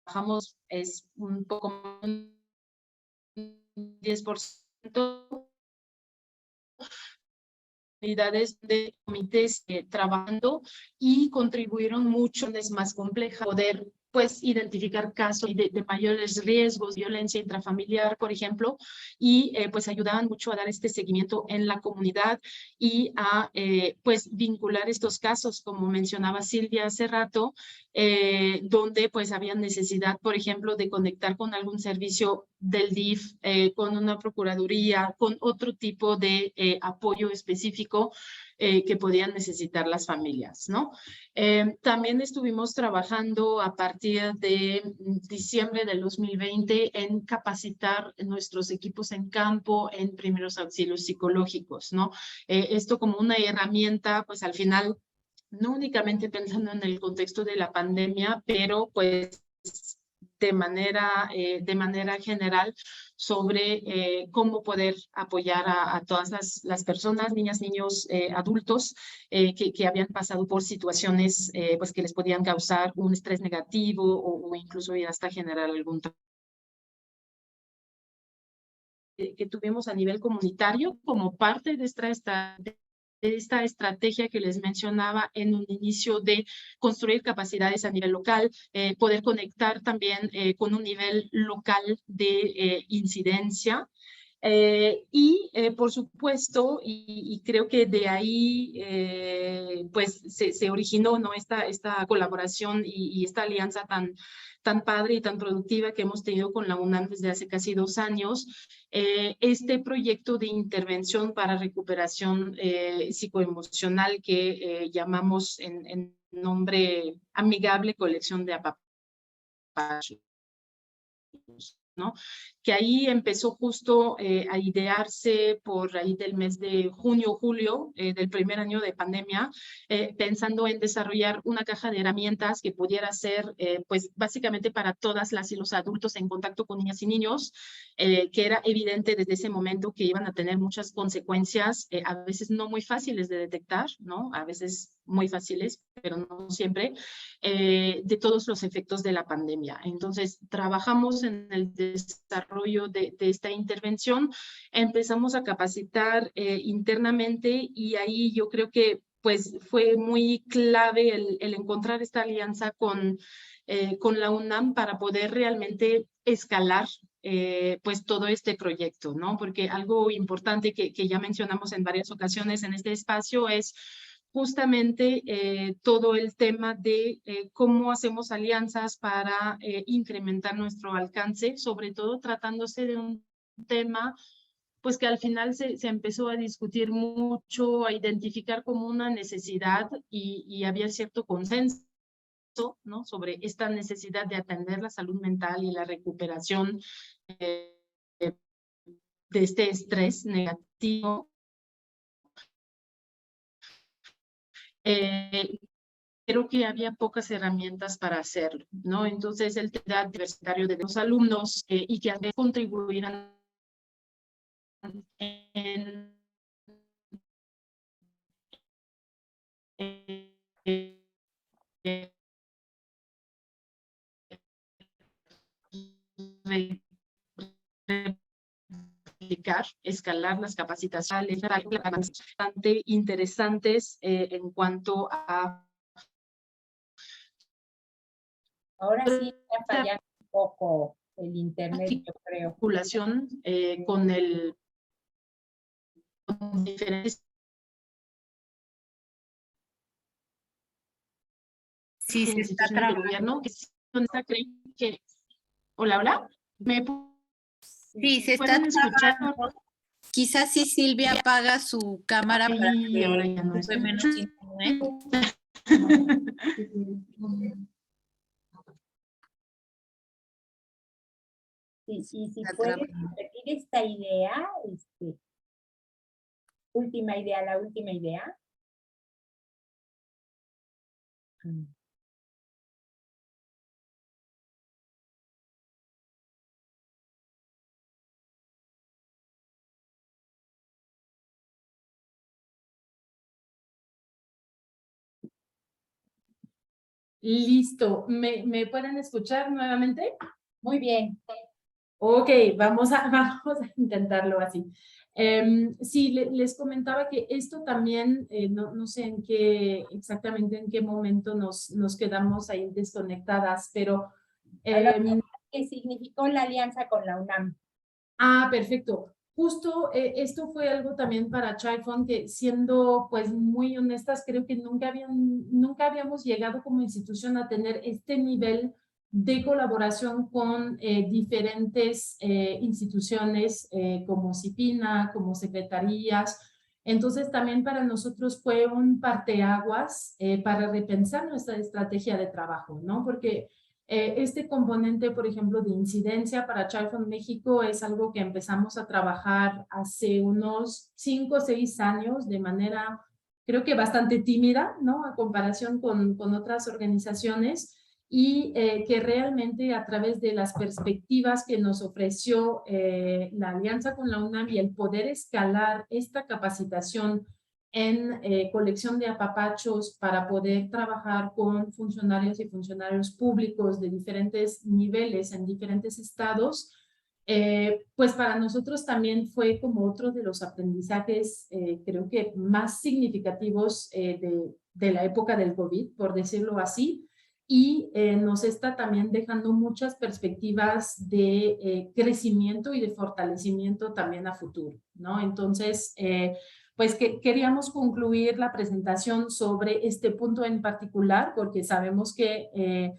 [SPEAKER 8] trabajamos, es un poco un 10%. De comités trabajando y contribuyeron mucho, es más compleja poder pues identificar casos de mayores riesgos, violencia intrafamiliar, por ejemplo, y pues ayudaban mucho a dar este seguimiento en la comunidad y a pues vincular estos casos, como mencionaba Silvia hace rato, donde pues había necesidad, por ejemplo, de conectar con algún servicio del DIF, con una procuraduría, con otro tipo de apoyo específico que podían necesitar las familias, ¿no? También estuvimos trabajando a partir de diciembre del 2020 en capacitar nuestros equipos en campo en primeros auxilios psicológicos, ¿no? Esto como una herramienta, pues al final, no únicamente pensando en el contexto de la pandemia, pero pues de manera general sobre cómo poder apoyar a todas las personas, niñas, niños, adultos que habían pasado por situaciones pues que les podían causar un estrés negativo o incluso hasta generar algún que tuvimos a nivel comunitario como parte de esta estrategia que les mencionaba en un inicio de construir capacidades a nivel local, poder conectar también con un nivel local de incidencia. Por supuesto, y creo que de ahí pues se originó, ¿no? esta colaboración y esta alianza tan padre y tan productiva que hemos tenido con la UNAM desde hace casi 2 años, este proyecto de intervención para recuperación psicoemocional que llamamos en nombre amigable Colección de Apapachos, ¿no? Que ahí empezó justo a idearse por ahí del mes de junio, julio del primer año de pandemia, pensando en desarrollar una caja de herramientas que pudiera ser pues básicamente para todas las y los adultos en contacto con niñas y niños, que era evidente desde ese momento que iban a tener muchas consecuencias, a veces no muy fáciles de detectar, ¿no? A veces muy fáciles, pero no siempre, de todos los efectos de la pandemia. Entonces, trabajamos en el desarrollo de esta intervención, empezamos a capacitar internamente y ahí yo creo que pues fue muy clave el encontrar esta alianza con la UNAM para poder realmente escalar pues todo este proyecto, ¿no? Porque algo importante que ya mencionamos en varias ocasiones en este espacio es justamente todo el tema de cómo hacemos alianzas para incrementar nuestro alcance, sobre todo tratándose de un tema pues que al final se empezó a discutir mucho, a identificar como una necesidad y había cierto consenso, ¿no? Sobre esta necesidad de atender la salud mental y la recuperación de este estrés negativo. Creo que había pocas herramientas para hacerlo, ¿no? Entonces, el tema universitario de los alumnos y que además contribuirán en escalar las capacitaciones bastante interesantes en cuanto a...
[SPEAKER 2] Ahora sí está fallando un poco el internet, yo creo.
[SPEAKER 8] Articulación con diferentes...
[SPEAKER 3] Sí, se está trabajando.
[SPEAKER 8] Gobierno, que... Hola, hola.
[SPEAKER 3] Sí, se está trabajando. Quizás si Silvia apaga su cámara para que
[SPEAKER 8] ahora ya no
[SPEAKER 3] esté menos internet.
[SPEAKER 2] Sí, si puedes repetir esta idea, última idea, la última idea.
[SPEAKER 10] Listo. ¿Me pueden escuchar nuevamente?
[SPEAKER 2] Muy bien.
[SPEAKER 10] Ok, vamos a intentarlo así.
[SPEAKER 8] Sí, les comentaba que esto también, no sé exactamente en qué momento nos quedamos ahí desconectadas, pero...
[SPEAKER 2] ¿Qué significó la alianza con la UNAM?
[SPEAKER 8] Perfecto. Justo esto fue algo también para Child que, siendo pues muy honestas, creo que nunca habíamos llegado como institución a tener este nivel de colaboración con diferentes instituciones como CIPINA, como secretarías. Entonces también para nosotros fue un parteaguas para repensar nuestra estrategia de trabajo, ¿no? Porque este componente, por ejemplo, de incidencia para Child Fund México es algo que empezamos a trabajar hace unos 5 o 6 años de manera, creo que bastante tímida, ¿no? A comparación con otras organizaciones, y que realmente a través de las perspectivas que nos ofreció la alianza con la UNAM y el poder escalar esta capacitación en colección de apapachos para poder trabajar con funcionarios y funcionarios públicos de diferentes niveles en diferentes estados, pues para nosotros también fue como otro de los aprendizajes, creo que más significativos de la época del COVID, por decirlo así, y nos está también dejando muchas perspectivas de crecimiento y de fortalecimiento también a futuro, ¿no? Entonces, pues que queríamos concluir la presentación sobre este punto en particular, porque sabemos que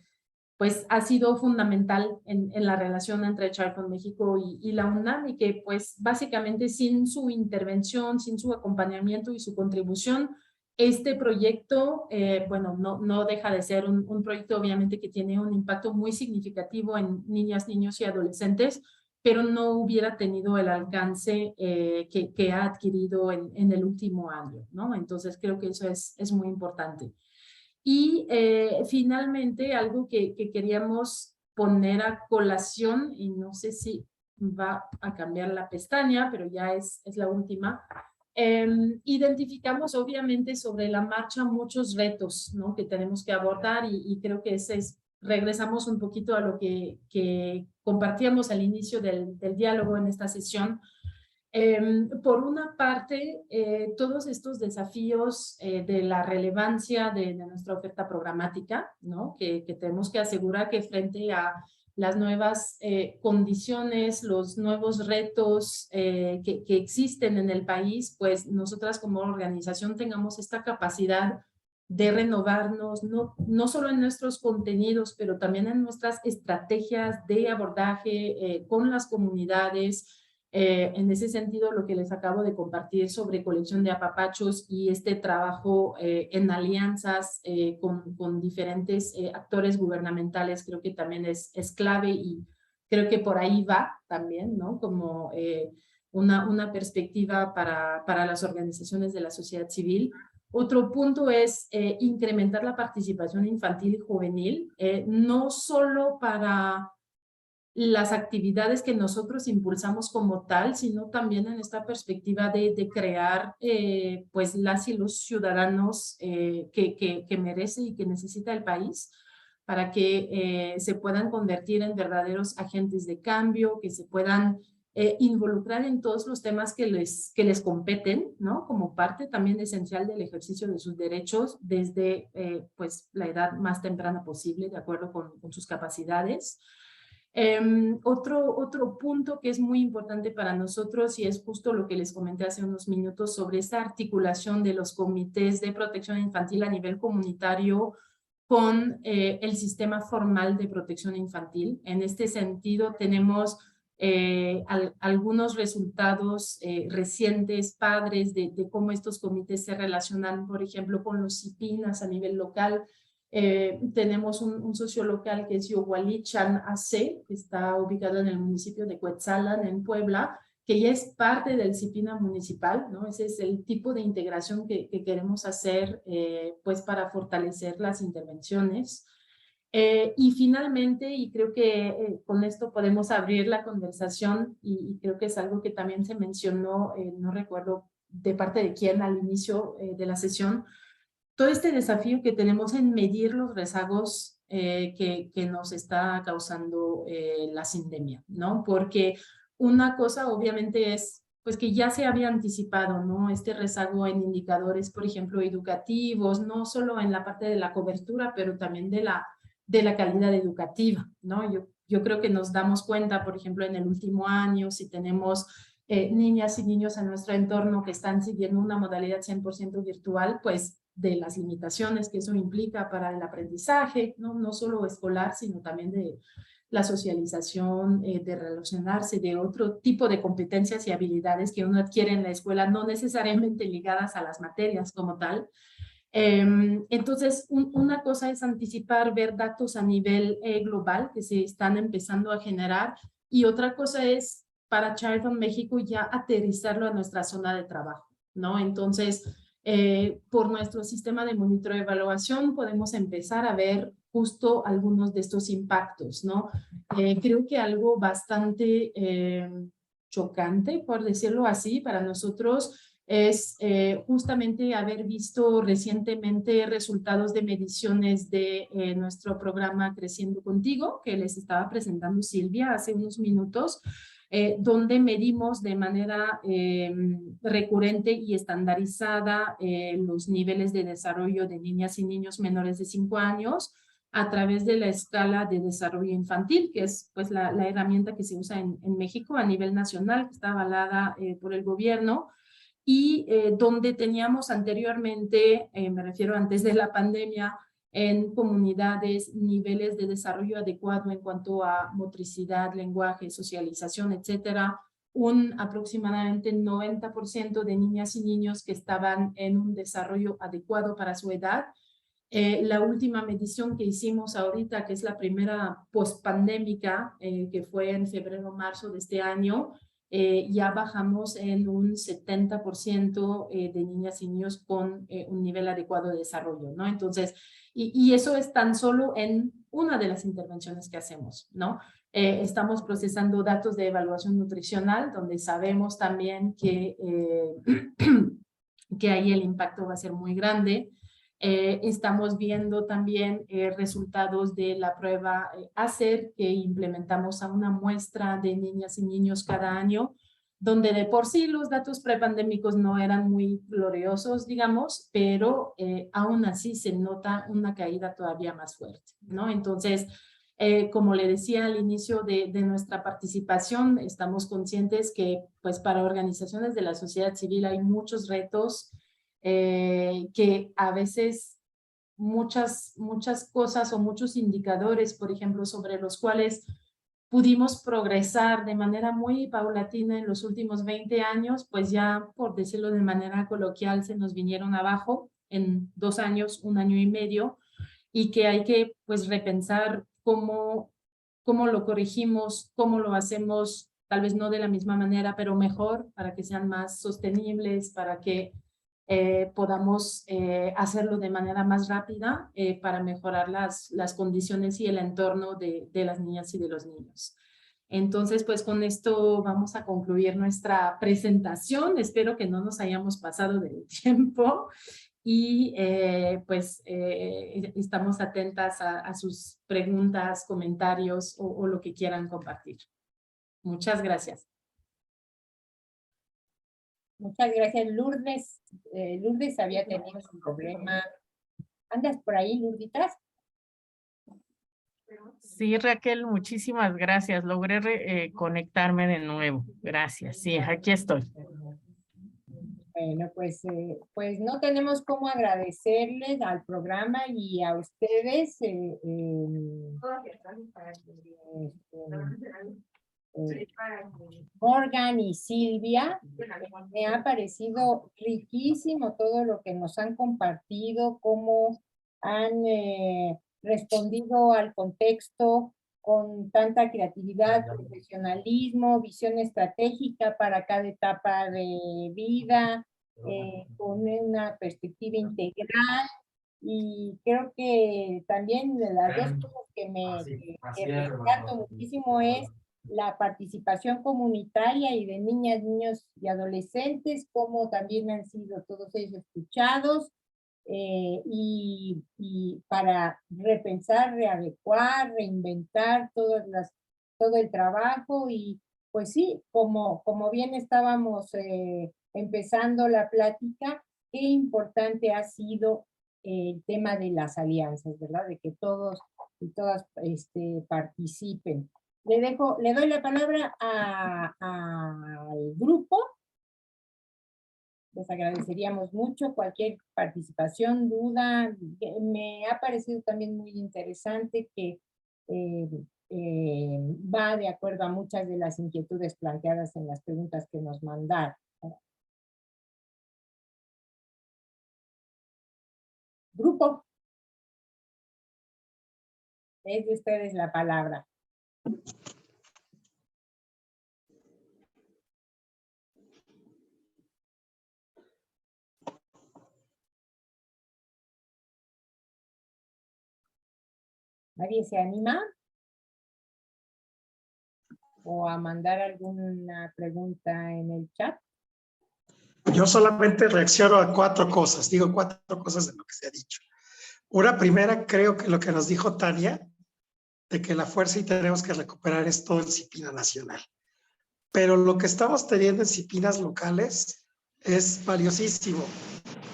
[SPEAKER 8] pues ha sido fundamental en la relación entre Child Fund México y la UNAM, y que pues básicamente sin su intervención, sin su acompañamiento y su contribución, este proyecto, bueno, no deja de ser un proyecto obviamente que tiene un impacto muy significativo en niñas, niños y adolescentes, pero no hubiera tenido el alcance que ha adquirido en el último año, ¿no? Entonces creo que eso es muy importante. Y finalmente, algo que queríamos poner a colación, y no sé si va a cambiar la pestaña, pero ya es la última. Identificamos obviamente sobre la marcha muchos retos, ¿no? Que tenemos que abordar, y creo que regresamos un poquito a lo que compartíamos al inicio del diálogo en esta sesión. Por una parte, todos estos desafíos de la relevancia de nuestra oferta programática, ¿no? Que tenemos que asegurar que frente a las nuevas condiciones, los nuevos retos que existen en el país, pues nosotras como organización tengamos esta capacidad de renovarnos, no solo en nuestros contenidos, pero también en nuestras estrategias de abordaje con las comunidades. En ese sentido, lo que les acabo de compartir sobre colección de apapachos y este trabajo en alianzas con diferentes actores gubernamentales, creo que también es clave, y creo que por ahí va también, ¿no? Como una perspectiva para las organizaciones de la sociedad civil. Otro punto es incrementar la participación infantil y juvenil, no solo para las actividades que nosotros impulsamos como tal, sino también en esta perspectiva de crear pues las y los ciudadanos que merece y que necesita el país, para que se puedan convertir en verdaderos agentes de cambio, que se puedan involucrar en todos los temas que les competen, ¿no? Como parte también esencial del ejercicio de sus derechos desde pues la edad más temprana posible, de acuerdo con sus capacidades. Otro punto que es muy importante para nosotros, y es justo lo que les comenté hace unos minutos sobre esta articulación de los comités de protección infantil a nivel comunitario con el sistema formal de protección infantil. En este sentido, tenemos algunos resultados recientes, padres, de cómo estos comités se relacionan, por ejemplo, con los CIPINAS a nivel local. Tenemos un socio local que es Yogualichan AC, que está ubicado en el municipio de Cuetzalan, en Puebla, que ya es parte del CIPINA municipal, ¿no? Ese es el tipo de integración que queremos hacer pues para fortalecer las intervenciones. Y finalmente, y creo que con esto podemos abrir la conversación, y creo que es algo que también se mencionó, no recuerdo de parte de quién al inicio de la sesión, todo este desafío que tenemos en medir los rezagos que nos está causando la sindemia, ¿no? Porque una cosa obviamente es pues que ya se había anticipado, ¿no? Este rezago en indicadores, por ejemplo, educativos, no solo en la parte de la cobertura, pero también de la calidad educativa, ¿no? Yo creo que nos damos cuenta, por ejemplo, en el último año, si tenemos niñas y niños en nuestro entorno que están siguiendo una modalidad 100% virtual, pues de las limitaciones que eso implica para el aprendizaje, ¿no? No solo escolar, sino también de la socialización, de relacionarse, de otro tipo de competencias y habilidades que uno adquiere en la escuela, no necesariamente ligadas a las materias como tal. Entonces, una cosa es anticipar, ver datos a nivel global que se están empezando a generar, y otra cosa es para Charlton México ya aterrizarlo a nuestra zona de trabajo, ¿no? Entonces, por nuestro sistema de monitoreo y evaluación podemos empezar a ver justo algunos de estos impactos, ¿no? Creo que algo bastante chocante, por decirlo así, para nosotros es justamente haber visto recientemente resultados de mediciones de nuestro programa Creciendo Contigo, que les estaba presentando Silvia hace unos minutos, donde medimos de manera recurrente y estandarizada los niveles de desarrollo de niñas y niños menores de 5 años a través de la escala de desarrollo infantil, que es pues la herramienta que se usa en México a nivel nacional, que está avalada por el gobierno, y donde teníamos anteriormente, me refiero antes de la pandemia, en comunidades niveles de desarrollo adecuado en cuanto a motricidad, lenguaje, socialización, etcétera, un aproximadamente 90% de niñas y niños que estaban en un desarrollo adecuado para su edad. La última medición que hicimos ahorita, que es la primera post-pandémica, que fue en febrero-marzo de este año, ya bajamos en un 70% de niñas y niños con un nivel adecuado de desarrollo, ¿no? Entonces, y eso es tan solo en una de las intervenciones que hacemos, ¿no? Estamos procesando datos de evaluación nutricional, donde sabemos también que ahí el impacto va a ser muy grande. Estamos viendo también resultados de la prueba ACER que implementamos a una muestra de niñas y niños cada año, donde de por sí los datos prepandémicos no eran muy gloriosos, digamos, pero aún así se nota una caída todavía más fuerte, ¿no? Entonces, como le decía al inicio de nuestra participación, estamos conscientes que pues para organizaciones de la sociedad civil hay muchos retos, que a veces muchas cosas o muchos indicadores, por ejemplo, sobre los cuales pudimos progresar de manera muy paulatina en los últimos 20 años, pues ya, por decirlo de manera coloquial, se nos vinieron abajo en 2 años, 1 año y medio, y que hay que pues repensar cómo lo corregimos, cómo lo hacemos, tal vez no de la misma manera, pero mejor, para que sean más sostenibles, para que podamos hacerlo de manera más rápida para mejorar las condiciones y el entorno de las niñas y de los niños. Entonces, pues con esto vamos a concluir nuestra presentación. Espero que no nos hayamos pasado del tiempo y pues estamos atentas a sus preguntas, comentarios o lo que quieran compartir. Muchas gracias.
[SPEAKER 2] Muchas gracias, Lourdes. Lourdes había tenido un problema. ¿Andas por ahí, Lourditas?
[SPEAKER 7] Sí, Raquel, muchísimas gracias. Logré conectarme de nuevo. Gracias. Sí, aquí estoy.
[SPEAKER 2] Bueno, pues no tenemos cómo agradecerles al programa y a ustedes. Morgan y Silvia, me ha parecido riquísimo todo lo que nos han compartido, cómo han respondido al contexto con tanta creatividad, profesionalismo, visión estratégica para cada etapa de vida, con una perspectiva integral. Y creo que también de las dos cosas que rescato muchísimo es la participación comunitaria y de niñas, niños y adolescentes, como también han sido todos ellos escuchados, y para repensar, readecuar, reinventar todo el trabajo, y pues sí, como bien estábamos empezando la plática, qué importante ha sido el tema de las alianzas, ¿verdad? De que todos y todas participen. Le doy la palabra al grupo. Les agradeceríamos mucho cualquier participación, duda. Me ha parecido también muy interesante que va de acuerdo a muchas de las inquietudes planteadas en las preguntas que nos mandaron. Grupo. Es de ustedes la palabra. ¿Nadie se anima? ¿O a mandar alguna pregunta en el chat?
[SPEAKER 5] Yo solamente reacciono a 4 cosas, digo 4 cosas de lo que se ha dicho. Una primera, creo que lo que nos dijo Tania, de que la fuerza y tenemos que recuperar es todo en disciplina nacional. Pero lo que estamos teniendo en disciplinas locales es valiosísimo.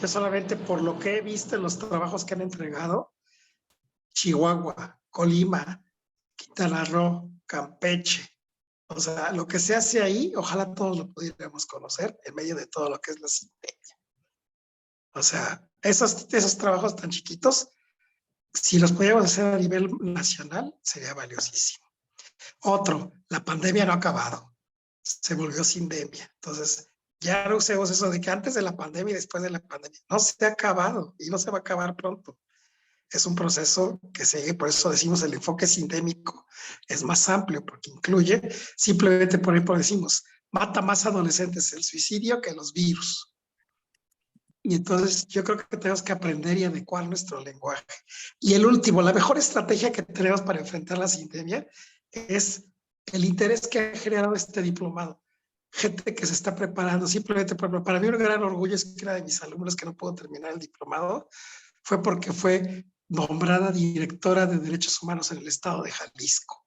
[SPEAKER 5] Yo solamente por lo que he visto en los trabajos que han entregado, Chihuahua, Colima, Quintana Roo, Campeche, o sea, lo que se hace ahí, ojalá todos lo pudiéramos conocer en medio de todo lo que es la sindicatura. O sea, esos trabajos tan chiquitos, si los pudiéramos hacer a nivel nacional, sería valiosísimo. Otro, la pandemia no ha acabado, se volvió sindemia. Entonces, ya no usemos eso de que antes de la pandemia y después de la pandemia, no se ha acabado y no se va a acabar pronto. Es un proceso que sigue, por eso decimos el enfoque sindémico es más amplio, porque incluye, simplemente por ejemplo decimos, mata más adolescentes el suicidio que los virus. Y entonces yo creo que tenemos que aprender y adecuar nuestro lenguaje. Y el último, la mejor estrategia que tenemos para enfrentar la sindemia es el interés que ha generado este diplomado. Gente que se está preparando, simplemente, para mí un gran orgullo es que era de mis alumnos que no pudo terminar el diplomado, fue porque fue nombrada directora de Derechos Humanos en el estado de Jalisco.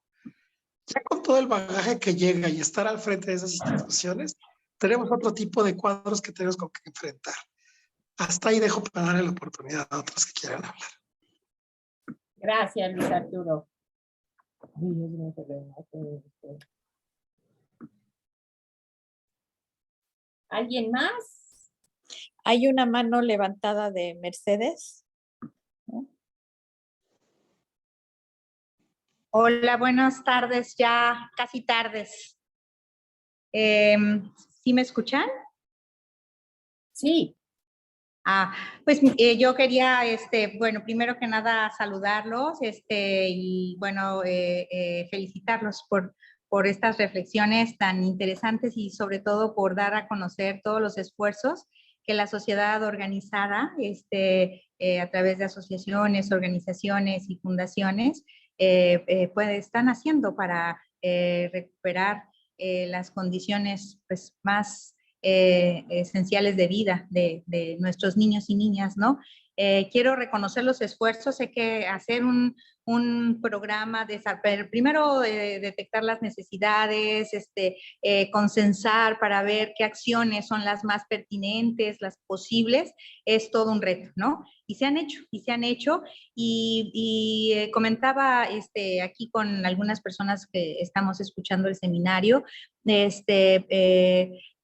[SPEAKER 5] Ya con todo el bagaje que llega y estar al frente de esas instituciones, tenemos otro tipo de cuadros que tenemos con que enfrentar. Hasta ahí dejo para darle la oportunidad a otros que quieran hablar.
[SPEAKER 2] Gracias, Luis Arturo. ¿Alguien más?
[SPEAKER 11] Hay una mano levantada de Mercedes.
[SPEAKER 12] Hola, buenas tardes, ya casi tardes. ¿Sí me escuchan?
[SPEAKER 2] Sí.
[SPEAKER 12] Pues yo quería, bueno, primero que nada saludarlos, y bueno, felicitarlos por estas reflexiones tan interesantes y sobre todo por dar a conocer todos los esfuerzos que la sociedad organizada, a través de asociaciones, organizaciones y fundaciones, están haciendo para recuperar las condiciones pues, más esenciales de vida de nuestros niños y niñas, ¿no? Quiero reconocer los esfuerzos, hay que hacer un programa, primero detectar las necesidades, consensar para ver qué acciones son las más pertinentes, las posibles, es todo un reto, ¿no? Y se han hecho, y comentaba aquí con algunas personas que estamos escuchando el seminario,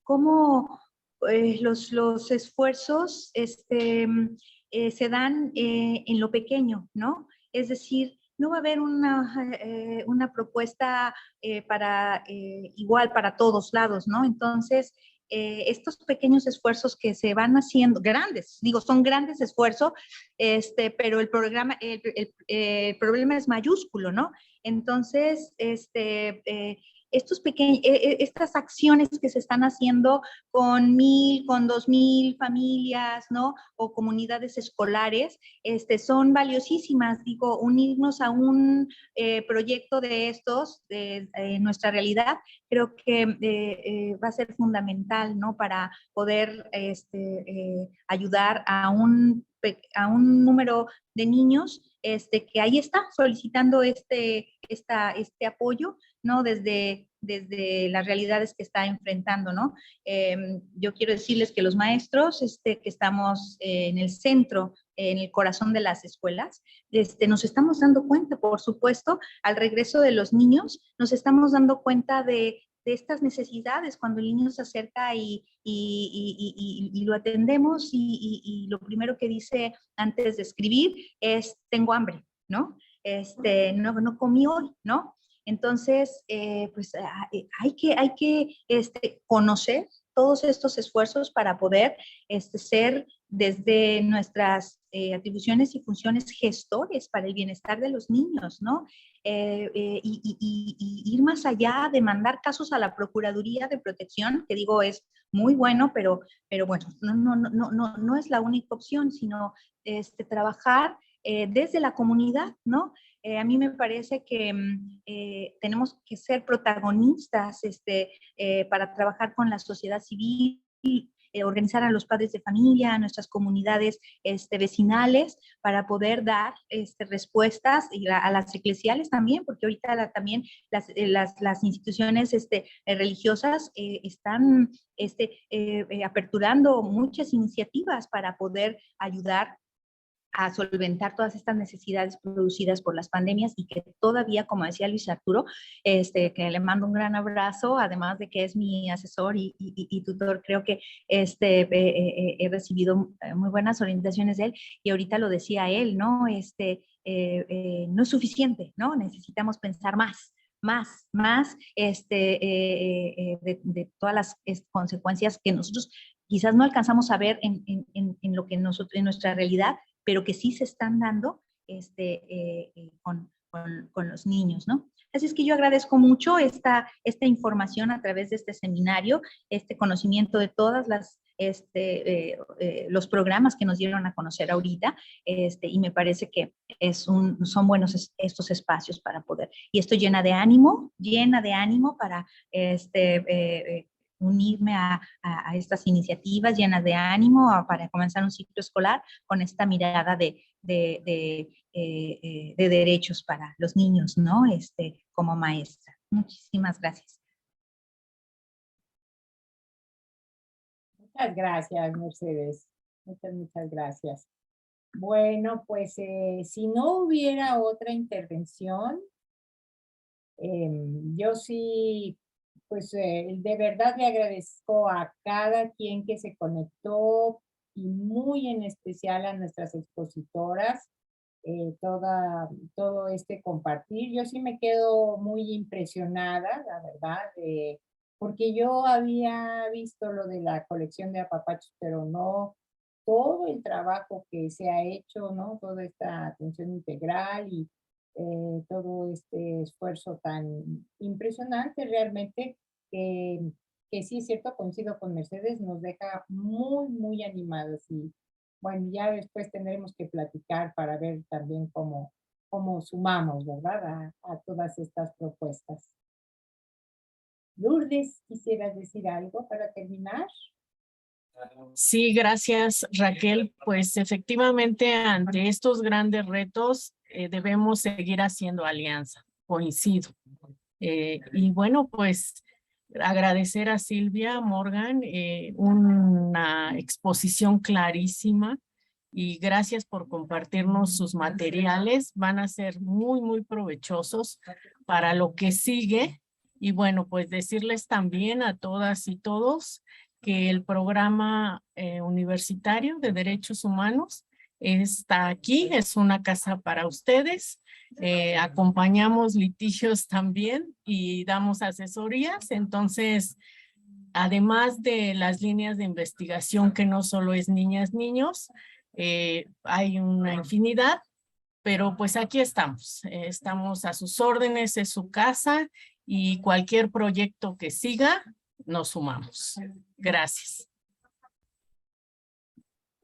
[SPEAKER 12] cómo los esfuerzos se dan en lo pequeño, ¿no? Es decir, no va a haber una propuesta igual para todos lados, ¿no? Entonces, estos pequeños esfuerzos que se van haciendo, son grandes esfuerzos, pero el problema es mayúsculo, ¿no? Entonces, estas acciones que se están haciendo con 1,000, con 2,000 familias, ¿no? O comunidades escolares, son valiosísimas. Digo, unirnos a un proyecto de estos, de nuestra realidad, creo que va a ser fundamental, ¿no? Para poder ayudar a un número de niños que ahí está solicitando este apoyo, ¿no? Desde desde las realidades que está enfrentando, ¿no? Yo quiero decirles que los maestros que estamos en el centro, en el corazón de las escuelas, nos estamos dando cuenta, por supuesto, al regreso de los niños, nos estamos dando cuenta de estas necesidades cuando el niño se acerca y lo atendemos y lo primero que dice antes de escribir es tengo hambre, ¿no? No comí hoy, ¿no? Entonces, pues hay que conocer todos estos esfuerzos para poder ser desde nuestras atribuciones y funciones gestores para el bienestar de los niños, ¿no? Y ir más allá de mandar casos a la Procuraduría de Protección, que digo es muy bueno, pero bueno, no es la única opción, sino trabajar desde la comunidad, ¿no? A mí me parece que tenemos que ser protagonistas para trabajar con la sociedad civil, organizar a los padres de familia, a nuestras comunidades vecinales, para poder dar respuestas y a las eclesiales también, porque ahorita también las instituciones religiosas están aperturando muchas iniciativas para poder ayudar a solventar todas estas necesidades producidas por las pandemias y que todavía, como decía Luis Arturo, que le mando un gran abrazo, además de que es mi asesor y tutor, creo que he recibido muy buenas orientaciones de él y ahorita lo decía él, ¿no? No es suficiente, ¿no? Necesitamos pensar más de todas las consecuencias que nosotros quizás no alcanzamos a ver en lo que nosotros, en nuestra realidad, pero que sí se están dando con los niños, ¿no? Así es que yo agradezco mucho esta información a través de este seminario, este conocimiento de todas los programas que nos dieron a conocer ahorita, y me parece que son buenos estos espacios para poder, y esto llena de ánimo para unirme a estas iniciativas llenas de ánimo para comenzar un ciclo escolar con esta mirada de derechos para los niños, ¿no? Como maestra. Muchísimas gracias.
[SPEAKER 2] Muchas gracias, Mercedes. Muchas gracias. Bueno, pues si no hubiera otra intervención, yo sí, pues de verdad le agradezco a cada quien que se conectó y muy en especial a nuestras expositoras, todo este compartir. Yo sí me quedo muy impresionada, la verdad, porque yo había visto lo de la colección de apapachos, pero no todo el trabajo que se ha hecho, ¿no? Toda esta atención integral y todo este esfuerzo tan impresionante realmente que sí es cierto, coincido con Mercedes, nos deja muy animados y bueno, ya después tendremos que platicar para ver también cómo sumamos, ¿verdad? A todas estas propuestas. Lourdes, ¿quisieras decir algo para terminar?
[SPEAKER 7] Sí, gracias, Raquel. Pues efectivamente, ante estos grandes retos, debemos seguir haciendo alianza. Coincido. Y bueno, pues agradecer a Silvia Morgan una exposición clarísima y gracias por compartirnos sus materiales. Van a ser muy provechosos para lo que sigue. Y bueno, pues decirles también a todas y todos que el programa universitario de Derechos Humanos está aquí, es una casa para ustedes. Acompañamos litigios también y damos asesorías. Entonces, además de las líneas de investigación que no solo es niñas, niños, hay una infinidad, pero pues aquí estamos. Estamos a sus órdenes, es su casa y cualquier proyecto que siga, nos sumamos. Gracias.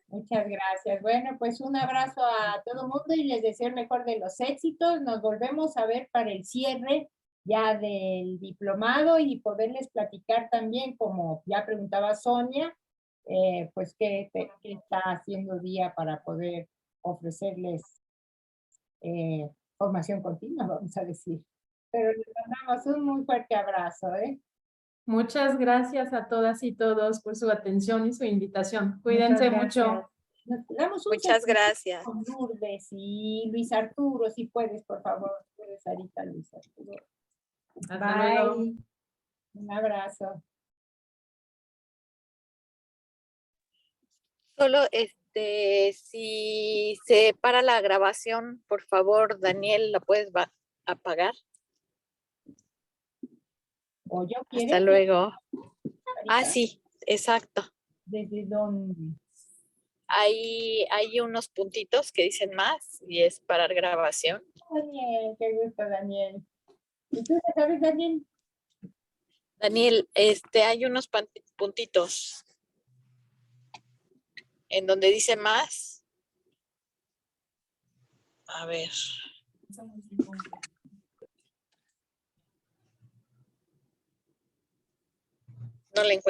[SPEAKER 2] Muchas gracias. Bueno, pues un abrazo a todo el mundo y les deseo el mejor de los éxitos. Nos volvemos a ver para el cierre ya del diplomado y poderles platicar también, como ya preguntaba Sonia, pues qué está haciendo Día para poder ofrecerles formación continua, vamos a decir. Pero les mandamos un muy fuerte abrazo, ¿eh?
[SPEAKER 10] Muchas gracias a todas y todos por su atención y su invitación. Cuídense mucho.
[SPEAKER 2] Nos damos un
[SPEAKER 11] Muchas
[SPEAKER 2] segundito
[SPEAKER 11] gracias.
[SPEAKER 2] con Lourdes y Luis Arturo, si puedes, por favor. Puedes, Sarita, Luis Arturo.
[SPEAKER 10] Hasta
[SPEAKER 2] Bye.
[SPEAKER 10] luego.
[SPEAKER 2] Un abrazo.
[SPEAKER 11] Solo si se para la grabación, por favor, Daniel, ¿la puedes apagar?
[SPEAKER 2] O yo quiero.
[SPEAKER 11] Hasta luego. Ah,
[SPEAKER 2] Sarita,
[SPEAKER 11] sí, exacto.
[SPEAKER 2] ¿desde dónde?
[SPEAKER 11] Hay unos puntitos que dicen más y es parar grabación.
[SPEAKER 2] Daniel, qué gusto, Daniel. ¿Y tú ya sabes, Daniel?
[SPEAKER 11] Daniel, hay unos puntitos en donde dice más. A ver. No le encuentro.